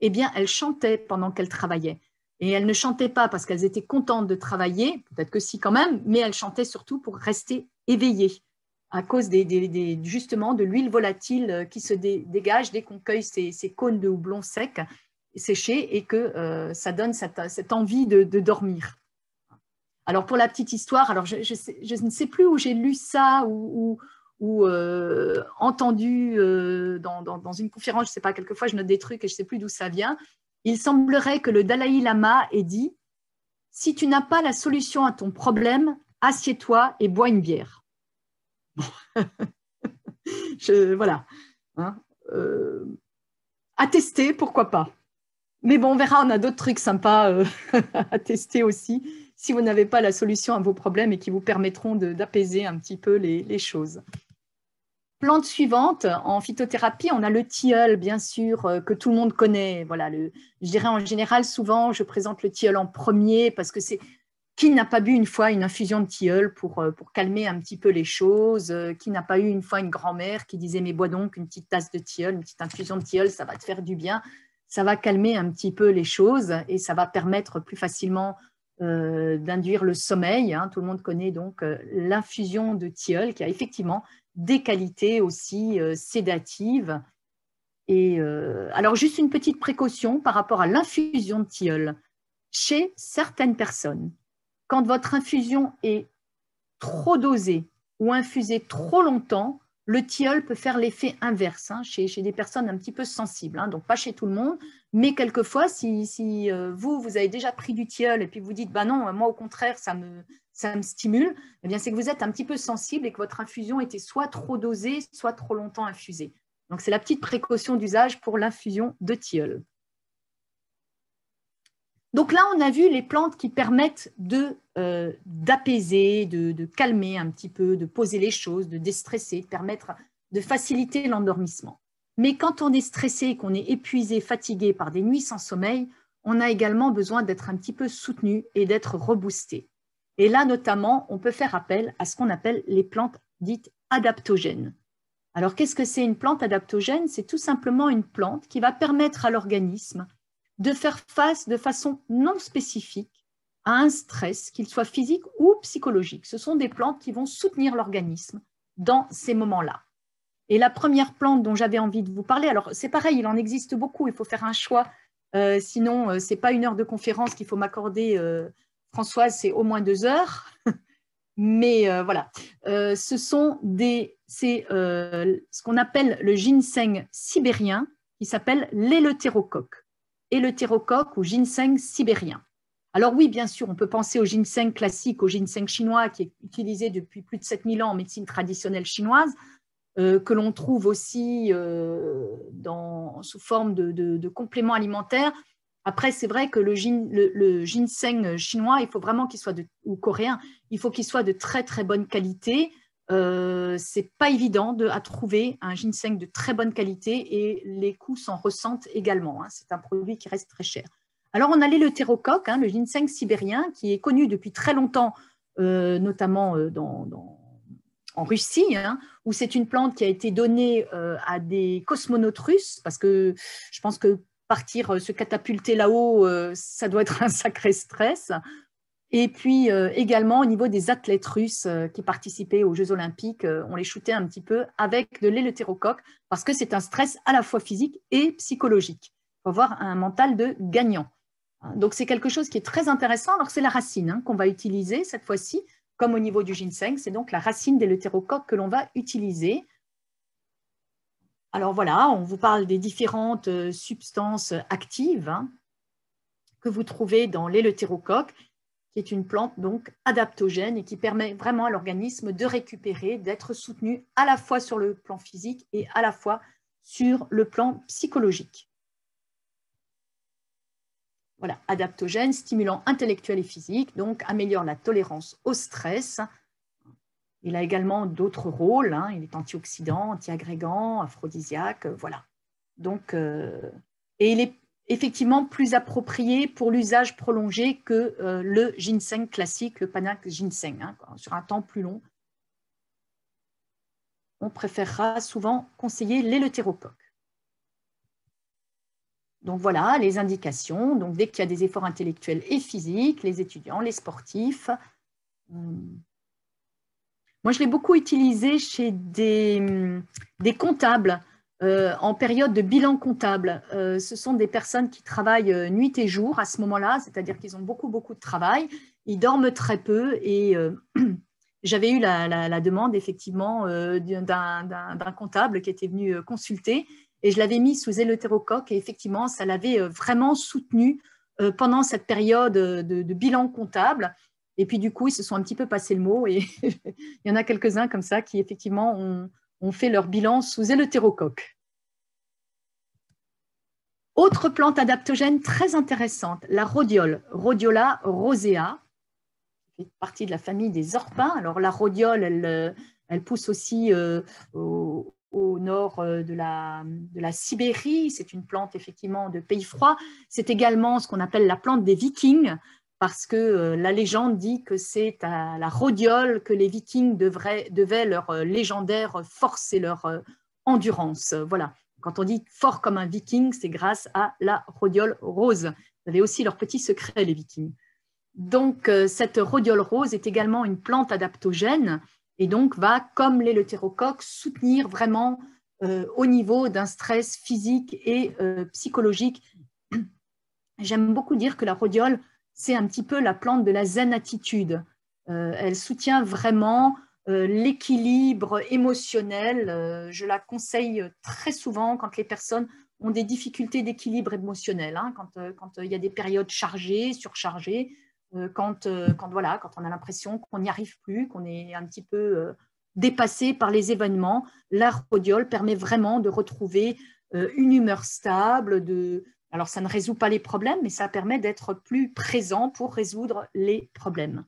eh bien elles chantaient pendant qu'elles travaillaient. Et elles ne chantaient pas parce qu'elles étaient contentes de travailler, peut-être que si quand même, mais elles chantaient surtout pour rester éveillées à cause justement de l'huile volatile qui se dégage dès qu'on cueille ces cônes de houblon secs, séchés, et que ça donne cette envie de dormir. Alors, pour la petite histoire, alors je ne sais plus où j'ai lu ça ou entendu dans une conférence, je ne sais pas, quelquefois je note des trucs et je ne sais plus d'où ça vient. Il semblerait que le Dalai Lama ait dit « Si tu n'as pas la solution à ton problème, assieds-toi et bois une bière. » Voilà. Hein, à tester, pourquoi pas. Mais bon, on verra, on a d'autres trucs sympas à tester aussi, si vous n'avez pas la solution à vos problèmes et qui vous permettront d'apaiser un petit peu les choses. Plante suivante, en phytothérapie, on a le tilleul, bien sûr, que tout le monde connaît. Voilà, je dirais en général, souvent, je présente le tilleul en premier parce que c'est qui n'a pas bu une fois une infusion de tilleul pour calmer un petit peu les choses, qui n'a pas eu une fois une grand-mère qui disait « mais bois donc une petite tasse de tilleul, une petite infusion de tilleul, ça va te faire du bien ». Ça va calmer un petit peu les choses et ça va permettre plus facilement d'induire le sommeil. Hein. Tout le monde connaît donc l'infusion de tilleul qui a effectivement des qualités aussi sédatives. Et alors, juste une petite précaution par rapport à l'infusion de tilleul. Chez certaines personnes, quand votre infusion est trop dosée ou infusée trop longtemps, le tilleul peut faire l'effet inverse chez des personnes un petit peu sensibles. Donc, pas chez tout le monde, mais quelquefois, si vous avez déjà pris du tilleul et puis vous dites « bah non, moi au contraire, ça me stimule », eh bien c'est que vous êtes un petit peu sensible et que votre infusion était soit trop dosée, soit trop longtemps infusée. Donc, c'est la petite précaution d'usage pour l'infusion de tilleul. Donc là, on a vu les plantes qui permettent d'apaiser, de calmer un petit peu, de poser les choses, de déstresser, de permettre de faciliter l'endormissement. Mais quand on est stressé, qu'on est épuisé, fatigué par des nuits sans sommeil, on a également besoin d'être un petit peu soutenu et d'être reboosté. Et là, notamment, on peut faire appel à ce qu'on appelle les plantes dites adaptogènes. Alors, qu'est-ce que c'est une plante adaptogène? C'est tout simplement une plante qui va permettre à l'organisme de faire face de façon non spécifique à un stress, qu'il soit physique ou psychologique. Ce sont des plantes qui vont soutenir l'organisme dans ces moments-là. Et la première plante dont j'avais envie de vous parler, alors c'est pareil, il en existe beaucoup, il faut faire un choix, sinon ce n'est pas 1 heure de conférence qu'il faut m'accorder, Françoise, c'est au moins 2 heures. Mais voilà, c'est ce qu'on appelle le ginseng sibérien, qui s'appelle l'éleutérocoque. Éleutérocoque ou ginseng sibérien. Alors oui, bien sûr, on peut penser au ginseng classique, au ginseng chinois qui est utilisé depuis plus de 7000 ans en médecine traditionnelle chinoise. que l'on trouve aussi sous forme de compléments alimentaires. Après, c'est vrai que le ginseng chinois, il faut vraiment qu'il soit ou coréen, il faut qu'il soit de très très bonne qualité. C'est pas évident à trouver un ginseng de très bonne qualité et les coûts s'en ressentent également. Hein. C'est un produit qui reste très cher. Alors, on a l'éleutérocoque, hein, le ginseng sibérien, qui est connu depuis très longtemps, notamment en Russie, hein, où c'est une plante qui a été donnée à des cosmonautes russes, parce que je pense que partir se catapulter là-haut, ça doit être un sacré stress. Et puis également au niveau des athlètes russes qui participaient aux Jeux Olympiques, on les shootait un petit peu avec de l'éleutérocoque parce que c'est un stress à la fois physique et psychologique. Il faut avoir un mental de gagnant. Donc c'est quelque chose qui est très intéressant. Alors c'est la racine hein, qu'on va utiliser cette fois-ci, comme au niveau du ginseng, c'est donc la racine d'éleutérocoque que l'on va utiliser. Alors voilà, on vous parle des différentes substances actives hein, que vous trouvez dans l'éleutérocoque, qui est une plante donc adaptogène et qui permet vraiment à l'organisme de récupérer, d'être soutenu à la fois sur le plan physique et à la fois sur le plan psychologique. Voilà, adaptogène, stimulant intellectuel et physique, donc améliore la tolérance au stress. Il a également d'autres rôles, hein. Il est antioxydant, antiagrégant, aphrodisiaque, voilà. Donc, et il est effectivement plus approprié pour l'usage prolongé que le ginseng classique, le panax ginseng, hein, sur un temps plus long. On préférera souvent conseiller l'éleutérocoque. Donc voilà les indications. Donc dès qu'il y a des efforts intellectuels et physiques, les étudiants, les sportifs. Moi, je l'ai beaucoup utilisé chez des comptables en période de bilan comptable. Ce sont des personnes qui travaillent nuit et jour à ce moment-là, c'est-à-dire qu'ils ont beaucoup de travail, ils dorment très peu et j'avais eu la demande effectivement d'un comptable qui était venu consulter et je l'avais mis sous éleutérocoque et effectivement, ça l'avait vraiment soutenu pendant cette période de bilan comptable. Et puis, du coup, ils se sont un petit peu passé le mot et il y en a quelques-uns comme ça qui, effectivement, ont fait leur bilan sous éleutérocoque. Autre plante adaptogène très intéressante, la rhodiole, Rhodiola rosea, qui fait partie de la famille des orpins. Alors, la rhodiole, elle pousse aussi au nord de la Sibérie. C'est une plante, effectivement, de pays froids. C'est également ce qu'on appelle la plante des Vikings, parce que la légende dit que c'est à la rhodiole que les Vikings devaient leur légendaire force et leur endurance. Voilà. Quand on dit fort comme un Viking, c'est grâce à la rhodiole rose. Ils avaient aussi leur petit secret, les Vikings. Donc, cette rhodiole rose est également une plante adaptogène et donc va, comme l'éleutérocoque, soutenir vraiment au niveau d'un stress physique et psychologique. J'aime beaucoup dire que la rhodiole, c'est un petit peu la plante de la zen attitude. Elle soutient vraiment l'équilibre émotionnel. Je la conseille très souvent quand les personnes ont des difficultés d'équilibre émotionnel, hein, quand il y a des périodes chargées, surchargées, quand on a l'impression qu'on n'y arrive plus, qu'on est un petit peu dépassé par les événements. La rhodiole permet vraiment de retrouver une humeur stable, alors, ça ne résout pas les problèmes, mais ça permet d'être plus présent pour résoudre les problèmes.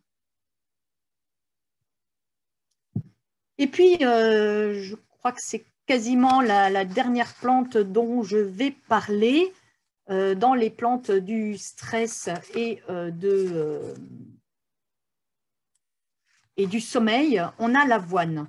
Et puis, je crois que c'est quasiment la dernière plante dont je vais parler dans les plantes du stress et du sommeil. On a l'avoine.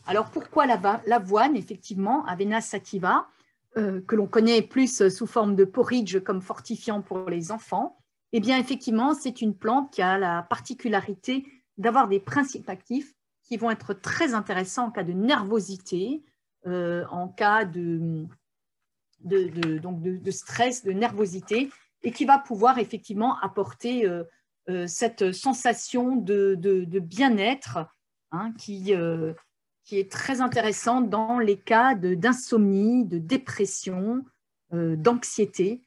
Alors, pourquoi l'avoine, effectivement, Avena sativa, que l'on connaît plus sous forme de porridge comme fortifiant pour les enfants, eh bien, effectivement, c'est une plante qui a la particularité d'avoir des principes actifs qui vont être très intéressants en cas de nervosité, en cas de stress, de nervosité, et qui va pouvoir effectivement apporter cette sensation de bien-être hein, qui est très intéressante dans les cas d'insomnie, de dépression, d'anxiété.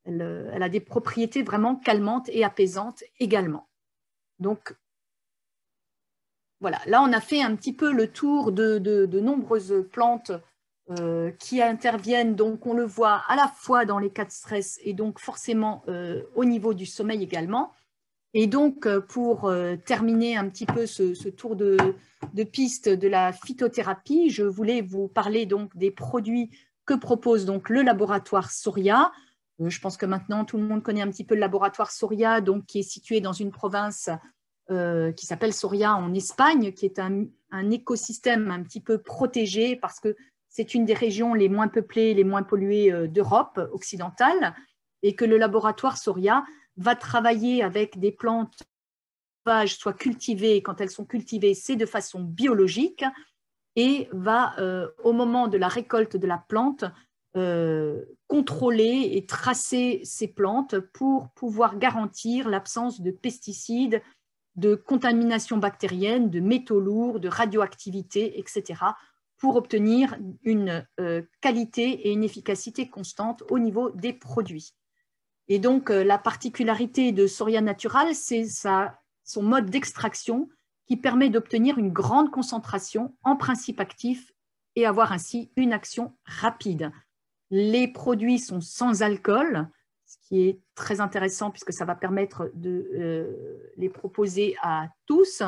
Elle a des propriétés vraiment calmantes et apaisantes également. Donc, voilà, là on a fait un petit peu le tour de nombreuses plantes qui interviennent, donc on le voit à la fois dans les cas de stress et donc forcément au niveau du sommeil également. Et donc pour terminer un petit peu ce tour de piste de la phytothérapie, je voulais vous parler donc des produits que propose donc le laboratoire Soria. Je pense que maintenant tout le monde connaît un petit peu le laboratoire Soria, donc qui est situé dans une province qui s'appelle Soria en Espagne, qui est un écosystème un petit peu protégé parce que c'est une des régions les moins peuplées, les moins polluées d'Europe occidentale, et que le laboratoire Soria va travailler avec des plantes sauvages, soit cultivées. Quand elles sont cultivées, c'est de façon biologique, et va, au moment de la récolte de la plante, contrôler et tracer ces plantes pour pouvoir garantir l'absence de pesticides, de contamination bactérienne, de métaux lourds, de radioactivité, etc., pour obtenir une qualité et une efficacité constante au niveau des produits. Et donc, la particularité de Soria Natural, c'est son mode d'extraction qui permet d'obtenir une grande concentration en principe actif et avoir ainsi une action rapide. Les produits sont sans alcool, ce qui est très intéressant puisque ça va permettre de les proposer à tous,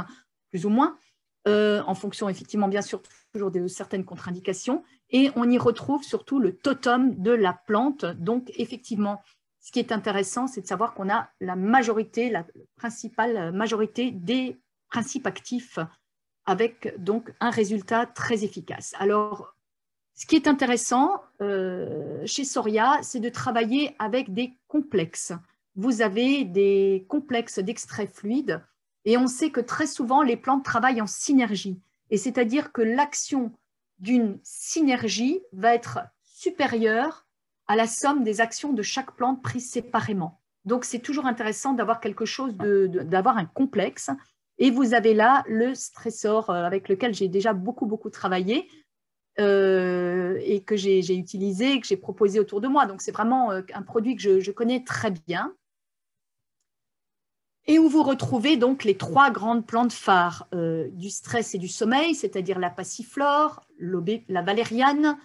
plus ou moins, en fonction effectivement bien sûr toujours de certaines contre-indications. Et on y retrouve surtout le totem de la plante. Donc effectivement, ce qui est intéressant, c'est de savoir qu'on a la principale majorité des principes actifs avec donc un résultat très efficace. Alors, ce qui est intéressant chez Soria, c'est de travailler avec des complexes. Vous avez des complexes d'extrait fluide et on sait que très souvent, les plantes travaillent en synergie. Et c'est-à-dire que l'action d'une synergie va être supérieure à la somme des actions de chaque plante prises séparément. Donc, c'est toujours intéressant d'avoir quelque chose, d'avoir un complexe. Et vous avez là le stressor avec lequel j'ai déjà beaucoup travaillé. Et que j'ai utilisé, que j'ai proposé autour de moi. Donc, c'est vraiment un produit que je connais très bien. Et où vous retrouvez donc les trois grandes plantes phares du stress et du sommeil, c'est-à-dire la passiflore, la valériane,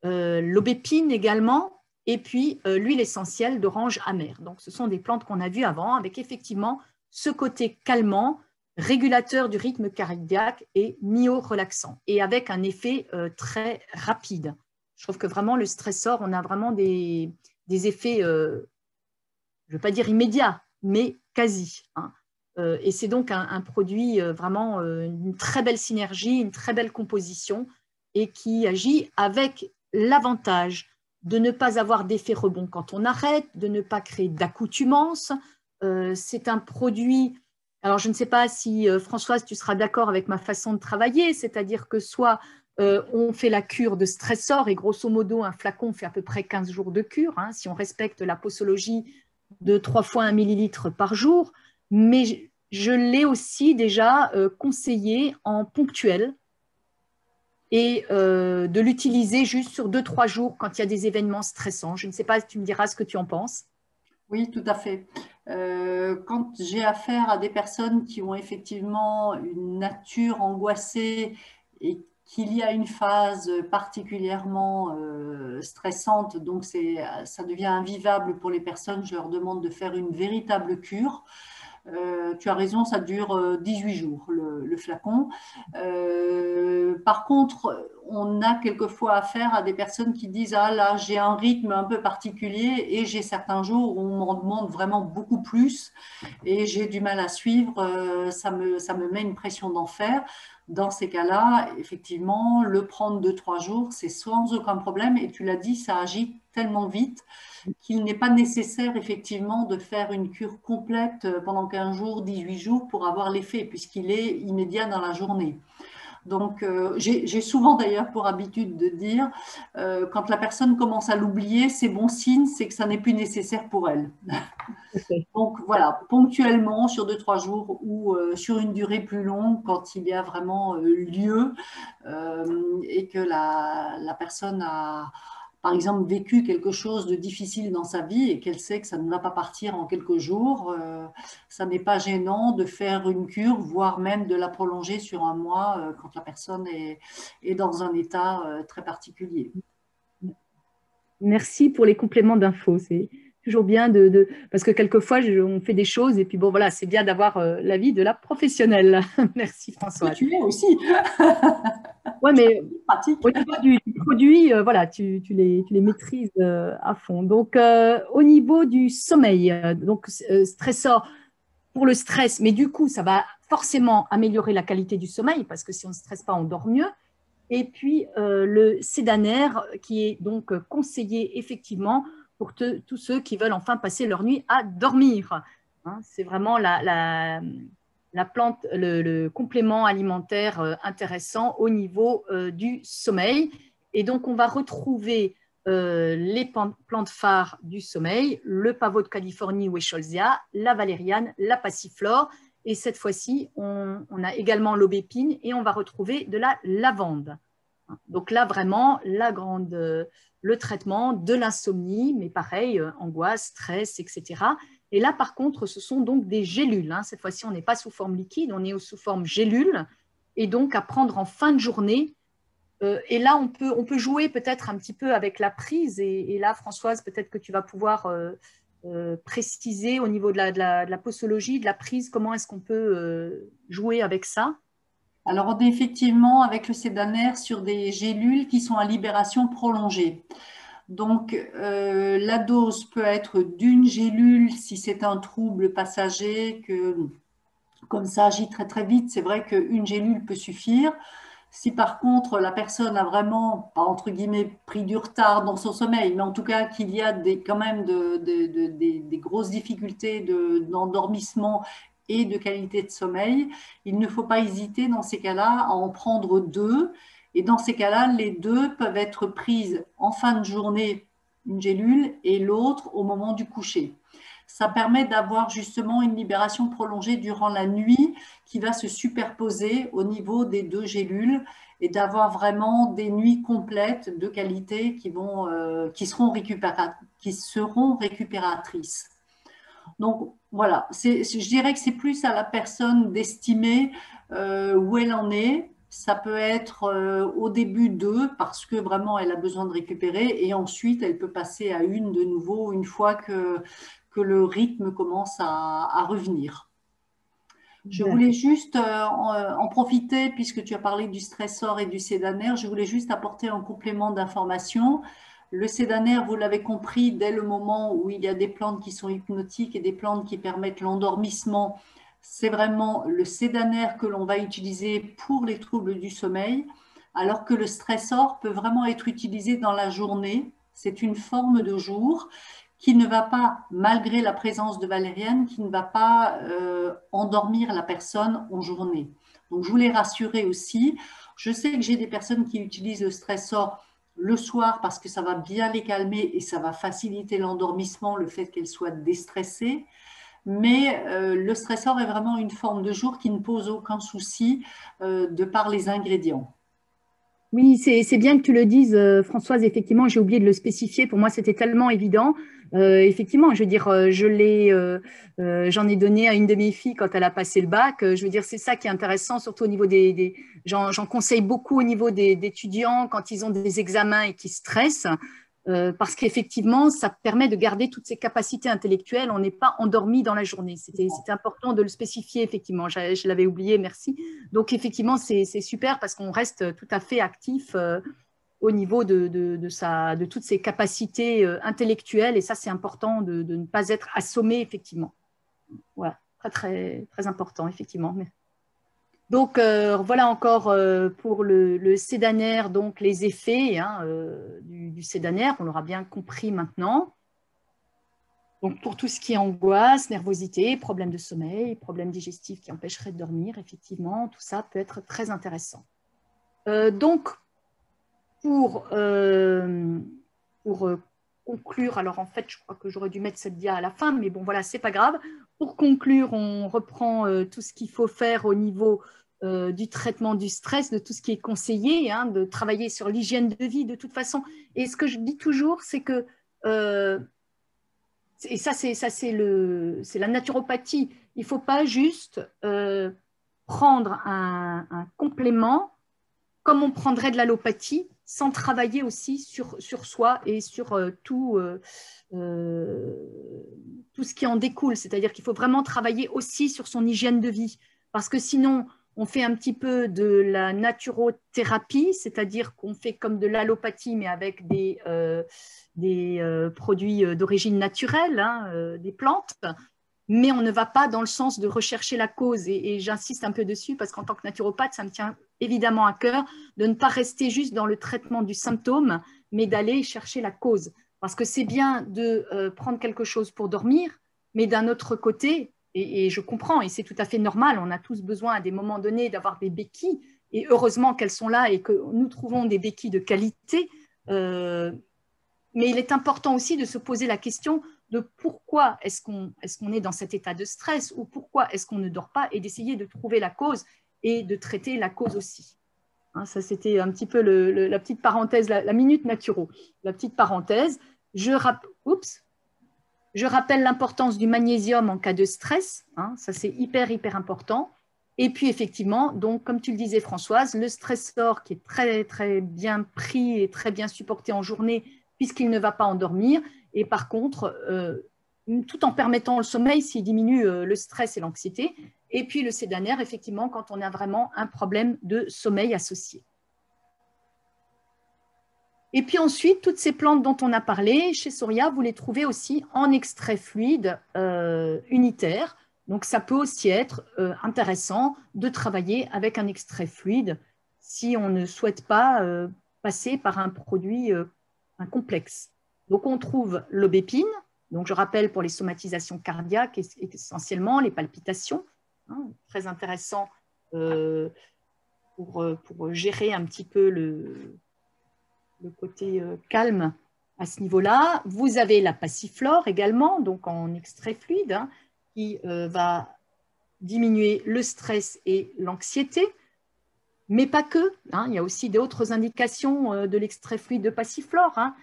l'aubépine également, et puis l'huile essentielle d'orange amère. Donc, ce sont des plantes qu'on a vues avant, avec effectivement ce côté calmant, régulateur du rythme cardiaque et myo-relaxant, et avec un effet très rapide. Je trouve que vraiment le stressor, on a vraiment des effets, je ne veux pas dire immédiats, mais quasi. Hein. Et c'est donc un produit vraiment une très belle synergie, une très belle composition, et qui agit avec l'avantage de ne pas avoir d'effet rebond quand on arrête, de ne pas créer d'accoutumance. C'est un produit... Alors, je ne sais pas si, Françoise, tu seras d'accord avec ma façon de travailler, c'est-à-dire que soit on fait la cure de stressor, et grosso modo, un flacon fait à peu près 15 jours de cure, hein, si on respecte la posologie de 3 fois 1 millilitre par jour, mais je l'ai aussi déjà conseillé en ponctuel et de l'utiliser juste sur 2-3 jours quand il y a des événements stressants. Je ne sais pas, tu me diras ce que tu en penses. Oui, tout à fait. Quand j'ai affaire à des personnes qui ont effectivement une nature angoissée et qu'il y a une phase particulièrement stressante, donc ça devient invivable pour les personnes, je leur demande de faire une véritable cure. Tu as raison, ça dure 18 jours, le flacon. Par contre, on a quelquefois affaire à des personnes qui disent « Ah là, j'ai un rythme un peu particulier et j'ai certains jours où on m'en demande vraiment beaucoup plus et j'ai du mal à suivre, ça me met une pression d'enfer. » Dans ces cas-là, effectivement, le prendre 2-3 jours, c'est sans aucun problème. Et tu l'as dit, ça agit tellement vite qu'il n'est pas nécessaire effectivement de faire une cure complète pendant 15 jours, 18 jours pour avoir l'effet, puisqu'il est immédiat dans la journée. Donc, j'ai souvent d'ailleurs pour habitude de dire, quand la personne commence à l'oublier, c'est bon signe, c'est que ça n'est plus nécessaire pour elle. Okay. Donc voilà, ponctuellement sur 2-3 jours ou sur une durée plus longue quand il y a vraiment lieu et que la personne a par exemple, vécu quelque chose de difficile dans sa vie et qu'elle sait que ça ne va pas partir en quelques jours, ça n'est pas gênant de faire une cure, voire même de la prolonger sur un mois quand la personne est dans un état très particulier. Merci pour les compléments d'infos. C'est toujours bien parce que quelquefois, on fait des choses et puis bon, voilà, c'est bien d'avoir l'avis de la professionnelle. Merci Françoise. Tu es aussi. Ouais, mais pratique. au niveau du produit, voilà, tu les maîtrises à fond. Donc, au niveau du sommeil, donc stressor pour le stress, mais du coup, ça va forcément améliorer la qualité du sommeil parce que si on ne stresse pas, on dort mieux. Et puis, le sédaner qui est donc conseillé effectivement pour tous ceux qui veulent enfin passer leur nuit à dormir. Hein, c'est vraiment la plante, le complément alimentaire intéressant au niveau du sommeil. Et donc, on va retrouver les plantes phares du sommeil, le pavot de Californie ou Escholzia, la valériane, la passiflore. Et cette fois-ci, on a également l'aubépine et on va retrouver de la lavande. Donc là, vraiment, le traitement de l'insomnie, mais pareil, angoisse, stress, etc. Et là, par contre, ce sont donc des gélules. Hein. Cette fois-ci, on n'est pas sous forme liquide, on est sous forme gélule. Et donc, à prendre en fin de journée. Et là, on peut jouer peut-être un petit peu avec la prise. Et là, Françoise, peut-être que tu vas pouvoir préciser au niveau de la posologie, de la prise, comment est-ce qu'on peut jouer avec ça. Alors, on est effectivement avec le sédaner sur des gélules qui sont à libération prolongée. Donc, la dose peut être d'une gélule si c'est un trouble passager, que comme ça agit très très vite, c'est vrai qu'une gélule peut suffire. Si par contre la personne a vraiment, pas entre guillemets, pris du retard dans son sommeil, mais en tout cas qu'il y a quand même des grosses difficultés d'endormissement et de qualité de sommeil, il ne faut pas hésiter dans ces cas-là à en prendre deux. Et dans ces cas-là, les deux peuvent être prises en fin de journée, une gélule, et l'autre au moment du coucher. Ça permet d'avoir justement une libération prolongée durant la nuit qui va se superposer au niveau des deux gélules et d'avoir vraiment des nuits complètes de qualité qui seront récupératrices. Donc voilà, je dirais que c'est plus à la personne d'estimer où elle en est. Ça peut être au début parce que vraiment elle a besoin de récupérer et ensuite elle peut passer à une de nouveau une fois que le rythme commence à revenir. Je voulais juste en profiter, puisque tu as parlé du stressor et du sédaner, je voulais juste apporter un complément d'information. Le sédaner, vous l'avez compris, dès le moment où il y a des plantes qui sont hypnotiques et des plantes qui permettent l'endormissement, c'est vraiment le sédaner que l'on va utiliser pour les troubles du sommeil, alors que le stressor peut vraiment être utilisé dans la journée. C'est une forme de jour qui ne va pas, malgré la présence de valériane, qui ne va pas endormir la personne en journée. Donc, je voulais rassurer aussi. Je sais que j'ai des personnes qui utilisent le stressor le soir parce que ça va bien les calmer et ça va faciliter l'endormissement, le fait qu'elles soient déstressées. Mais le stressor est vraiment une forme de jour qui ne pose aucun souci de par les ingrédients. Oui, c'est bien que tu le dises, Françoise. Effectivement, j'ai oublié de le spécifier. Pour moi, c'était tellement évident. Effectivement, je veux dire, j'en ai donné à une de mes filles quand elle a passé le bac. Je veux dire, c'est ça qui est intéressant, surtout au niveau j'en conseille beaucoup au niveau des étudiants quand ils ont des examens et qui stressent. Parce qu'effectivement, ça permet de garder toutes ces capacités intellectuelles. On n'est pas endormi dans la journée. C'était important de le spécifier, effectivement. Je l'avais oublié, merci. Donc, effectivement, c'est super parce qu'on reste tout à fait actif au niveau de toutes ces capacités intellectuelles. Et ça, c'est important de ne pas être assommé, effectivement. Voilà, très, très, très important, effectivement. Donc, voilà encore pour le sédaner, donc les effets hein, du sédaner, on l'aura bien compris maintenant. Donc, pour tout ce qui est angoisse, nervosité, problème de sommeil, problème digestif qui empêcherait de dormir, effectivement, tout ça peut être très intéressant. Donc, pour conclure, alors en fait, je crois que j'aurais dû mettre cette dia à la fin, mais bon, voilà, c'est pas grave. Pour conclure, on reprend tout ce qu'il faut faire au niveau du traitement du stress, de tout ce qui est conseillé, hein, de travailler sur l'hygiène de vie de toute façon. Et ce que je dis toujours, c'est que, et ça c'est la naturopathie, il ne faut pas juste prendre un complément comme on prendrait de l'allopathie, sans travailler aussi sur soi et sur tout ce qui en découle. C'est-à-dire qu'il faut vraiment travailler aussi sur son hygiène de vie. Parce que sinon, on fait un petit peu de la naturothérapie, c'est-à-dire qu'on fait comme de l'allopathie, mais avec des produits d'origine naturelle, hein, des plantes. Mais on ne va pas dans le sens de rechercher la cause. Et j'insiste un peu dessus parce qu'en tant que naturopathe, ça me tient évidemment à cœur de ne pas rester juste dans le traitement du symptôme, mais d'aller chercher la cause. Parce que c'est bien de prendre quelque chose pour dormir, mais d'un autre côté, et je comprends, et c'est tout à fait normal, on a tous besoin à des moments donnés d'avoir des béquilles, et heureusement qu'elles sont là et que nous trouvons des béquilles de qualité. Mais il est important aussi de se poser la question de pourquoi est-ce qu'on est dans cet état de stress ou pourquoi est-ce qu'on ne dort pas et d'essayer de trouver la cause et de traiter la cause aussi. Hein, ça, c'était un petit peu la petite parenthèse, la minute naturo. La petite parenthèse. Je rappelle l'importance du magnésium en cas de stress. Hein, ça, c'est hyper, hyper important. Et puis, effectivement, donc, comme tu le disais, Françoise, le stressor qui est très, très bien pris et très bien supporté en journée puisqu'il ne va pas endormir. Et par contre, tout en permettant le sommeil, s'il diminue le stress et l'anxiété. Et puis le sédanaire, effectivement, quand on a vraiment un problème de sommeil associé. Et puis ensuite, toutes ces plantes dont on a parlé, chez Soria, vous les trouvez aussi en extrait fluide unitaire. Donc, ça peut aussi être intéressant de travailler avec un extrait fluide si on ne souhaite pas passer par un produit un complexe. Donc, on trouve l'aubépine. Donc, je rappelle pour les somatisations cardiaques, essentiellement les palpitations. Hein, très intéressant pour gérer un petit peu le côté calme à ce niveau-là. Vous avez la passiflore également, donc en extrait fluide, hein, qui va diminuer le stress et l'anxiété, mais pas que. Hein, il y a aussi d'autres indications de l'extrait fluide de passiflore. Hein.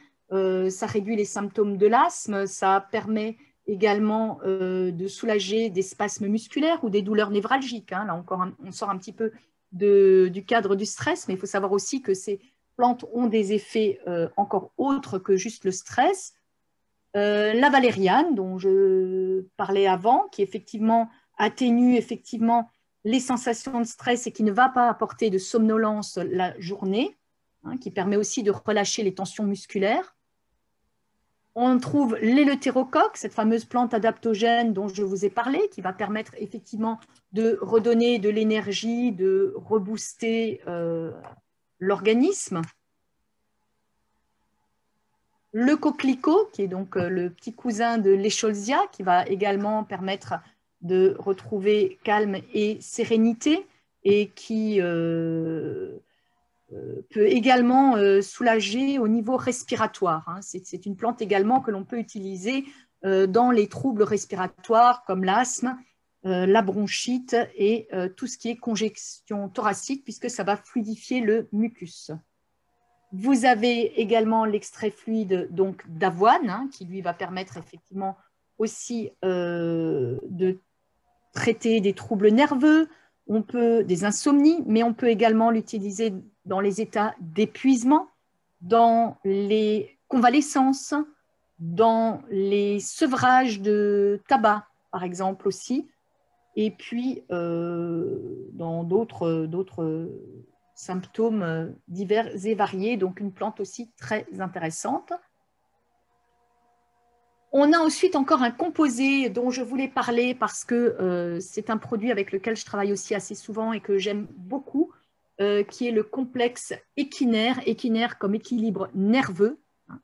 Ça réduit les symptômes de l'asthme, ça permet également de soulager des spasmes musculaires ou des douleurs névralgiques. Hein. Là encore, on sort un petit peu du cadre du stress, mais il faut savoir aussi que ces plantes ont des effets encore autres que juste le stress. La valériane, dont je parlais avant, qui effectivement atténue effectivement les sensations de stress et qui ne va pas apporter de somnolence la journée, hein, qui permet aussi de relâcher les tensions musculaires. On trouve l'éleutérocoque, cette fameuse plante adaptogène dont je vous ai parlé, qui va permettre effectivement de redonner de l'énergie, de rebooster l'organisme. Le coquelicot, qui est donc le petit cousin de l'écholsia, qui va également permettre de retrouver calme et sérénité et qui peut également soulager au niveau respiratoire. Hein. C'est une plante également que l'on peut utiliser dans les troubles respiratoires comme l'asthme, la bronchite et tout ce qui est congestion thoracique puisque ça va fluidifier le mucus. Vous avez également l'extrait fluide d'avoine, hein, qui lui va permettre effectivement aussi de traiter des troubles nerveux, des insomnies, mais on peut également l'utiliser dans les états d'épuisement, dans les convalescences, dans les sevrages de tabac, par exemple aussi, et puis dans d'autres symptômes divers et variés, donc une plante aussi très intéressante. On a ensuite encore un composé dont je voulais parler parce que c'est un produit avec lequel je travaille aussi assez souvent et que j'aime beaucoup, qui est le complexe équinaire, équinaire comme équilibre nerveux, hein,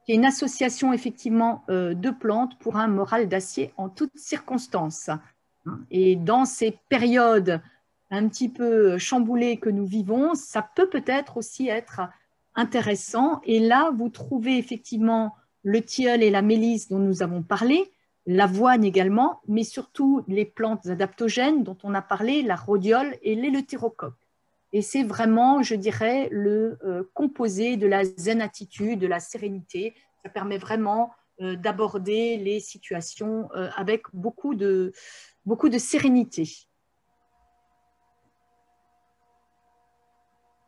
qui est une association effectivement de plantes pour un moral d'acier en toutes circonstances. Hein. Et dans ces périodes un petit peu chamboulées que nous vivons, ça peut-être aussi être intéressant. Et là, vous trouvez effectivement le tilleul et la mélisse dont nous avons parlé, l'avoine également, mais surtout les plantes adaptogènes dont on a parlé, la rhodiole et l'éleutérocoque. Et c'est vraiment, je dirais, le composé de la zen attitude, de la sérénité. Ça permet vraiment d'aborder les situations avec beaucoup de sérénité.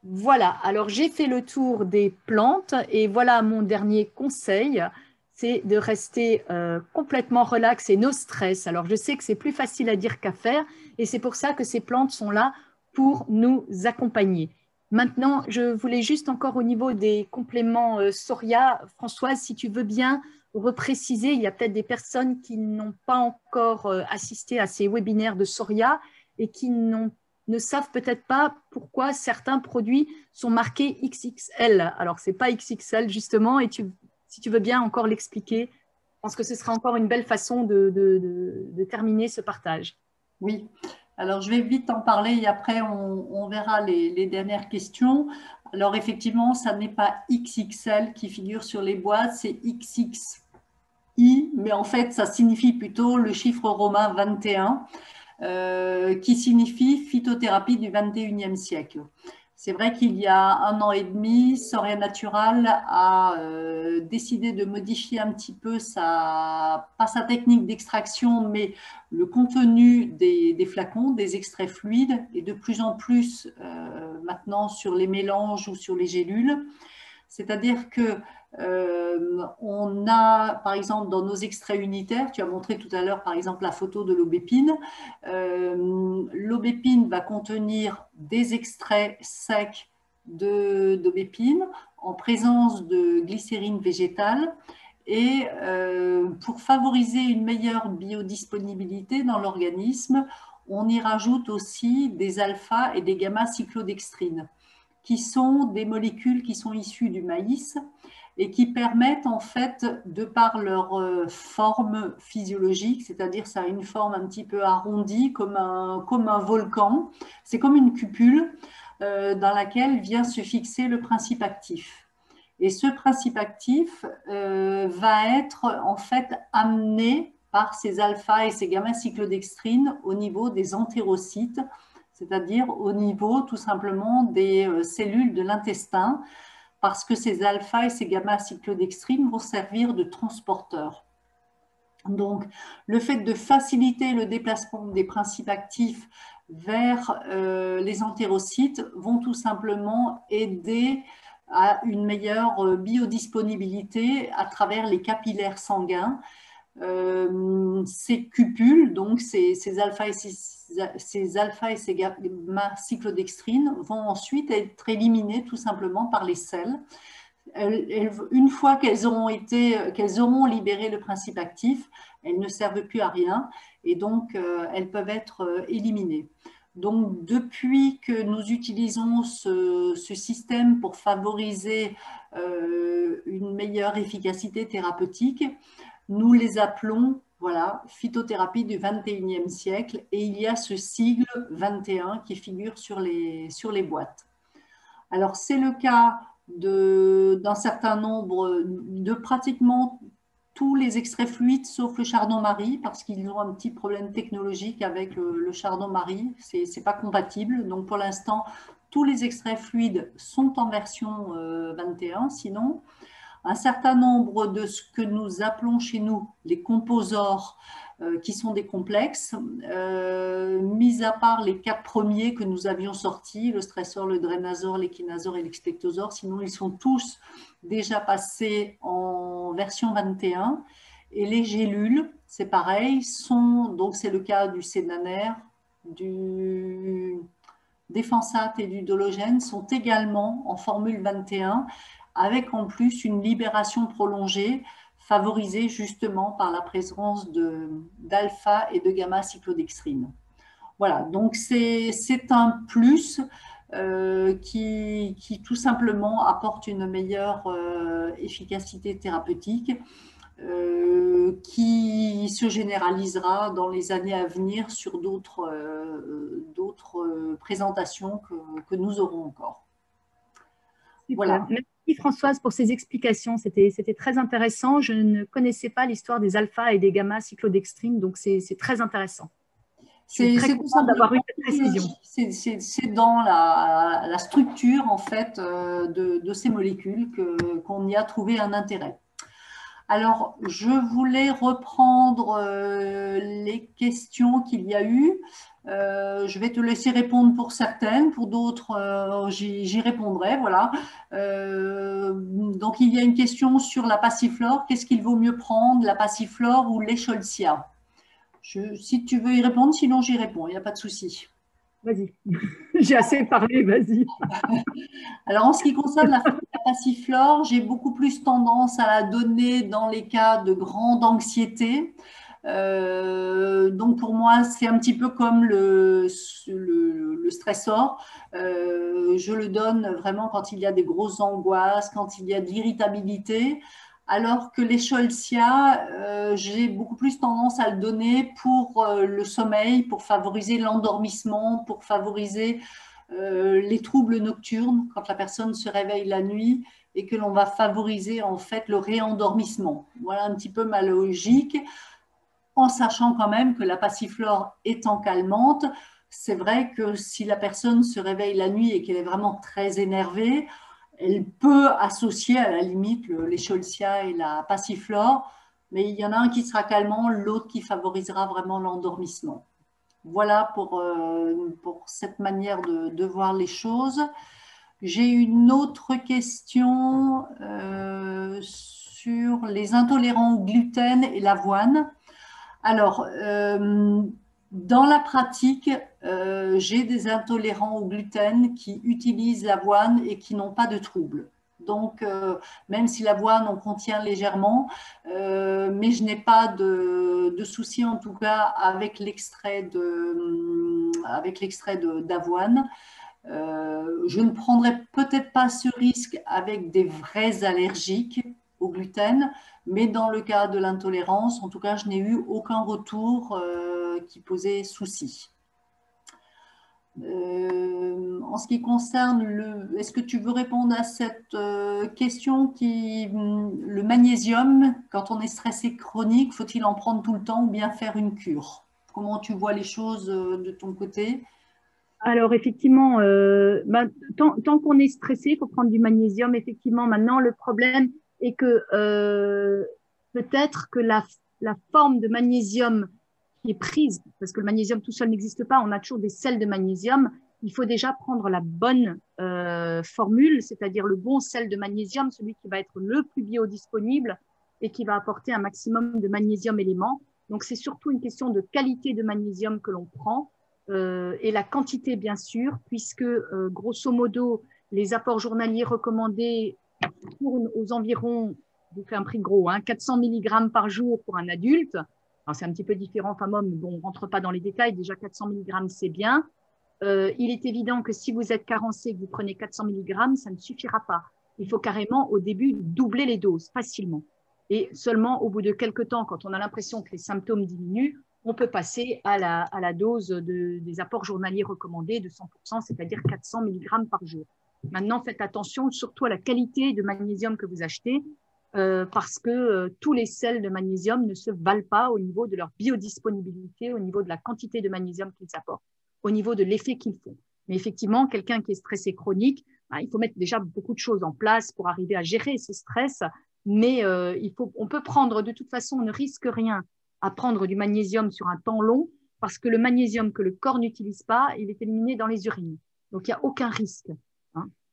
Voilà, alors j'ai fait le tour des plantes et voilà mon dernier conseil, c'est de rester complètement relax et no stress. Alors je sais que c'est plus facile à dire qu'à faire et c'est pour ça que ces plantes sont là pour nous accompagner. Maintenant, je voulais juste encore au niveau des compléments Soria, Françoise, si tu veux bien repréciser, il y a peut-être des personnes qui n'ont pas encore assisté à ces webinaires de Soria et qui ne savent peut-être pas pourquoi certains produits sont marqués XXL. Alors, ce n'est pas XXL justement, et si tu veux bien encore l'expliquer, je pense que ce sera encore une belle façon de terminer ce partage. Oui, alors je vais vite en parler et après on verra les dernières questions. Alors effectivement, ça n'est pas XXL qui figure sur les boîtes, c'est XXI, mais en fait ça signifie plutôt le chiffre romain 21, qui signifie phytothérapie du 21e siècle. C'est vrai qu'il y a 1 an et demi, Soria Natural a décidé de modifier un petit peu pas sa technique d'extraction, mais le contenu des flacons, des extraits fluides, et de plus en plus maintenant sur les mélanges ou sur les gélules. C'est-à-dire que on a, par exemple, dans nos extraits unitaires, tu as montré tout à l'heure, par exemple, la photo de l'aubépine. L'aubépine va contenir des extraits secs d'aubépine en présence de glycérine végétale. Et pour favoriser une meilleure biodisponibilité dans l'organisme, on y rajoute aussi des alpha et des gamma cyclodextrines, qui sont des molécules qui sont issues du maïs et qui permettent en fait, de par leur forme physiologique, c'est-à-dire ça a une forme un petit peu arrondie comme un volcan, c'est comme une cupule dans laquelle vient se fixer le principe actif. Et ce principe actif va être en fait amené par ces alpha et ces gamma cyclodextrines au niveau des entérocytes, c'est-à-dire au niveau tout simplement des cellules de l'intestin, parce que ces alpha et ces gamma cyclodextrines vont servir de transporteurs. Donc, le fait de faciliter le déplacement des principes actifs vers les entérocytes vont tout simplement aider à une meilleure biodisponibilité à travers les capillaires sanguins. Ces cupules, donc ces alpha et ces gamma cyclodextrines, vont ensuite être éliminées tout simplement par les selles. Une fois qu'elles auront libéré le principe actif, elles ne servent plus à rien et donc elles peuvent être éliminées. Donc, depuis que nous utilisons ce système pour favoriser une meilleure efficacité thérapeutique, nous les appelons, voilà, phytothérapie du 21e siècle, et il y a ce sigle 21 qui figure sur les boîtes. Alors, c'est le cas d'un certain nombre, de pratiquement tous les extraits fluides sauf le chardon-marie, parce qu'ils ont un petit problème technologique avec le chardon-marie, c'est pas compatible. Donc, pour l'instant, tous les extraits fluides sont en version 21, sinon un certain nombre de ce que nous appelons chez nous les composors, qui sont des complexes, mis à part les 4 premiers que nous avions sortis, le stressor, le drénazor, l'équinazor et l'expectosor, sinon ils sont tous déjà passés en version 21. Et les gélules, c'est pareil, donc c'est le cas du sédanaire, du déphensate et du dologène, sont également en formule 21, avec en plus une libération prolongée favorisée justement par la présence d'alpha et de gamma cyclodextrine. Voilà, donc c'est un plus qui tout simplement apporte une meilleure efficacité thérapeutique, qui se généralisera dans les années à venir sur d'autres présentations que nous aurons encore. Super. Voilà. Merci Françoise pour ces explications. C'était très intéressant. Je ne connaissais pas l'histoire des alpha et des gamma cyclodextrine, donc c'est très intéressant. Je suis très contente d'avoir eu cette précision. C'est dans la structure en fait de ces molécules qu'on y a trouvé un intérêt. Alors, je voulais reprendre les questions qu'il y a eu. Je vais te laisser répondre pour certaines, pour d'autres, j'y répondrai. Voilà. Donc, il y a une question sur la passiflore. Qu'est-ce qu'il vaut mieux prendre, la passiflore ou l'écholcia? Si tu veux y répondre, sinon j'y réponds, il n'y a pas de souci. Vas-y, j'ai assez parlé, vas-y. Alors, en ce qui concerne la passiflore, j'ai beaucoup plus tendance à la donner dans les cas de grande anxiété. Donc, pour moi, c'est un petit peu comme le stressor. Je le donne vraiment quand il y a des grosses angoisses, quand il y a de l'irritabilité. Alors que l'écholcia, j'ai beaucoup plus tendance à le donner pour le sommeil, pour favoriser l'endormissement, pour favoriser les troubles nocturnes quand la personne se réveille la nuit et que l'on va favoriser en fait le réendormissement. Voilà un petit peu ma logique, en sachant quand même que la passiflore étant calmante, c'est vrai que si la personne se réveille la nuit et qu'elle est vraiment très énervée, elle peut associer à la limite l'écholcia et la passiflore, mais il y en a un qui sera calmant, l'autre qui favorisera vraiment l'endormissement. Voilà pour cette manière de voir les choses. J'ai une autre question sur les intolérants au gluten et l'avoine. Alors, dans la pratique, j'ai des intolérants au gluten qui utilisent l'avoine et qui n'ont pas de troubles. Donc, même si l'avoine en contient légèrement, mais je n'ai pas de souci en tout cas avec l'extrait d'avoine. Je ne prendrai peut-être pas ce risque avec des vrais allergiques au gluten, mais dans le cas de l'intolérance, en tout cas, je n'ai eu aucun retour qui posait souci. En ce qui concerne est-ce que tu veux répondre à cette question le magnésium, quand on est stressé chronique, faut-il en prendre tout le temps ou bien faire une cure? Comment tu vois les choses de ton côté? Alors, effectivement, tant qu'on est stressé, il faut prendre du magnésium. Effectivement, maintenant, le problème est que peut-être que la forme de magnésium qui est prise, parce que le magnésium tout seul n'existe pas, on a toujours des sels de magnésium. Il faut déjà prendre la bonne formule, c'est-à-dire le bon sel de magnésium, celui qui va être le plus biodisponible et qui va apporter un maximum de magnésium élément. Donc, c'est surtout une question de qualité de magnésium que l'on prend. Et la quantité, bien sûr, puisque grosso modo, les apports journaliers recommandés tournent aux environs, je vous fais un prix gros, 400 mg par jour pour un adulte. C'est un petit peu différent femme-homme, mais bon, on ne rentre pas dans les détails. Déjà, 400 mg, c'est bien. Il est évident que si vous êtes carencé et que vous prenez 400 mg, ça ne suffira pas. Il faut carrément, au début, doubler les doses facilement. Et seulement au bout de quelques temps, quand on a l'impression que les symptômes diminuent, on peut passer à la dose des apports journaliers recommandés de 100%, c'est-à-dire 400 mg par jour. Maintenant, faites attention surtout à la qualité de magnésium que vous achetez, parce que tous les sels de magnésium ne se valent pas au niveau de leur biodisponibilité, au niveau de la quantité de magnésium qu'ils apportent, au niveau de l'effet qu'ils font. Mais effectivement, quelqu'un qui est stressé chronique, il faut mettre déjà beaucoup de choses en place pour arriver à gérer ce stress, mais on peut prendre, de toute façon, on ne risque rien à prendre du magnésium sur un temps long, parce que le magnésium que le corps n'utilise pas, il est éliminé dans les urines. Donc, il n'y a aucun risque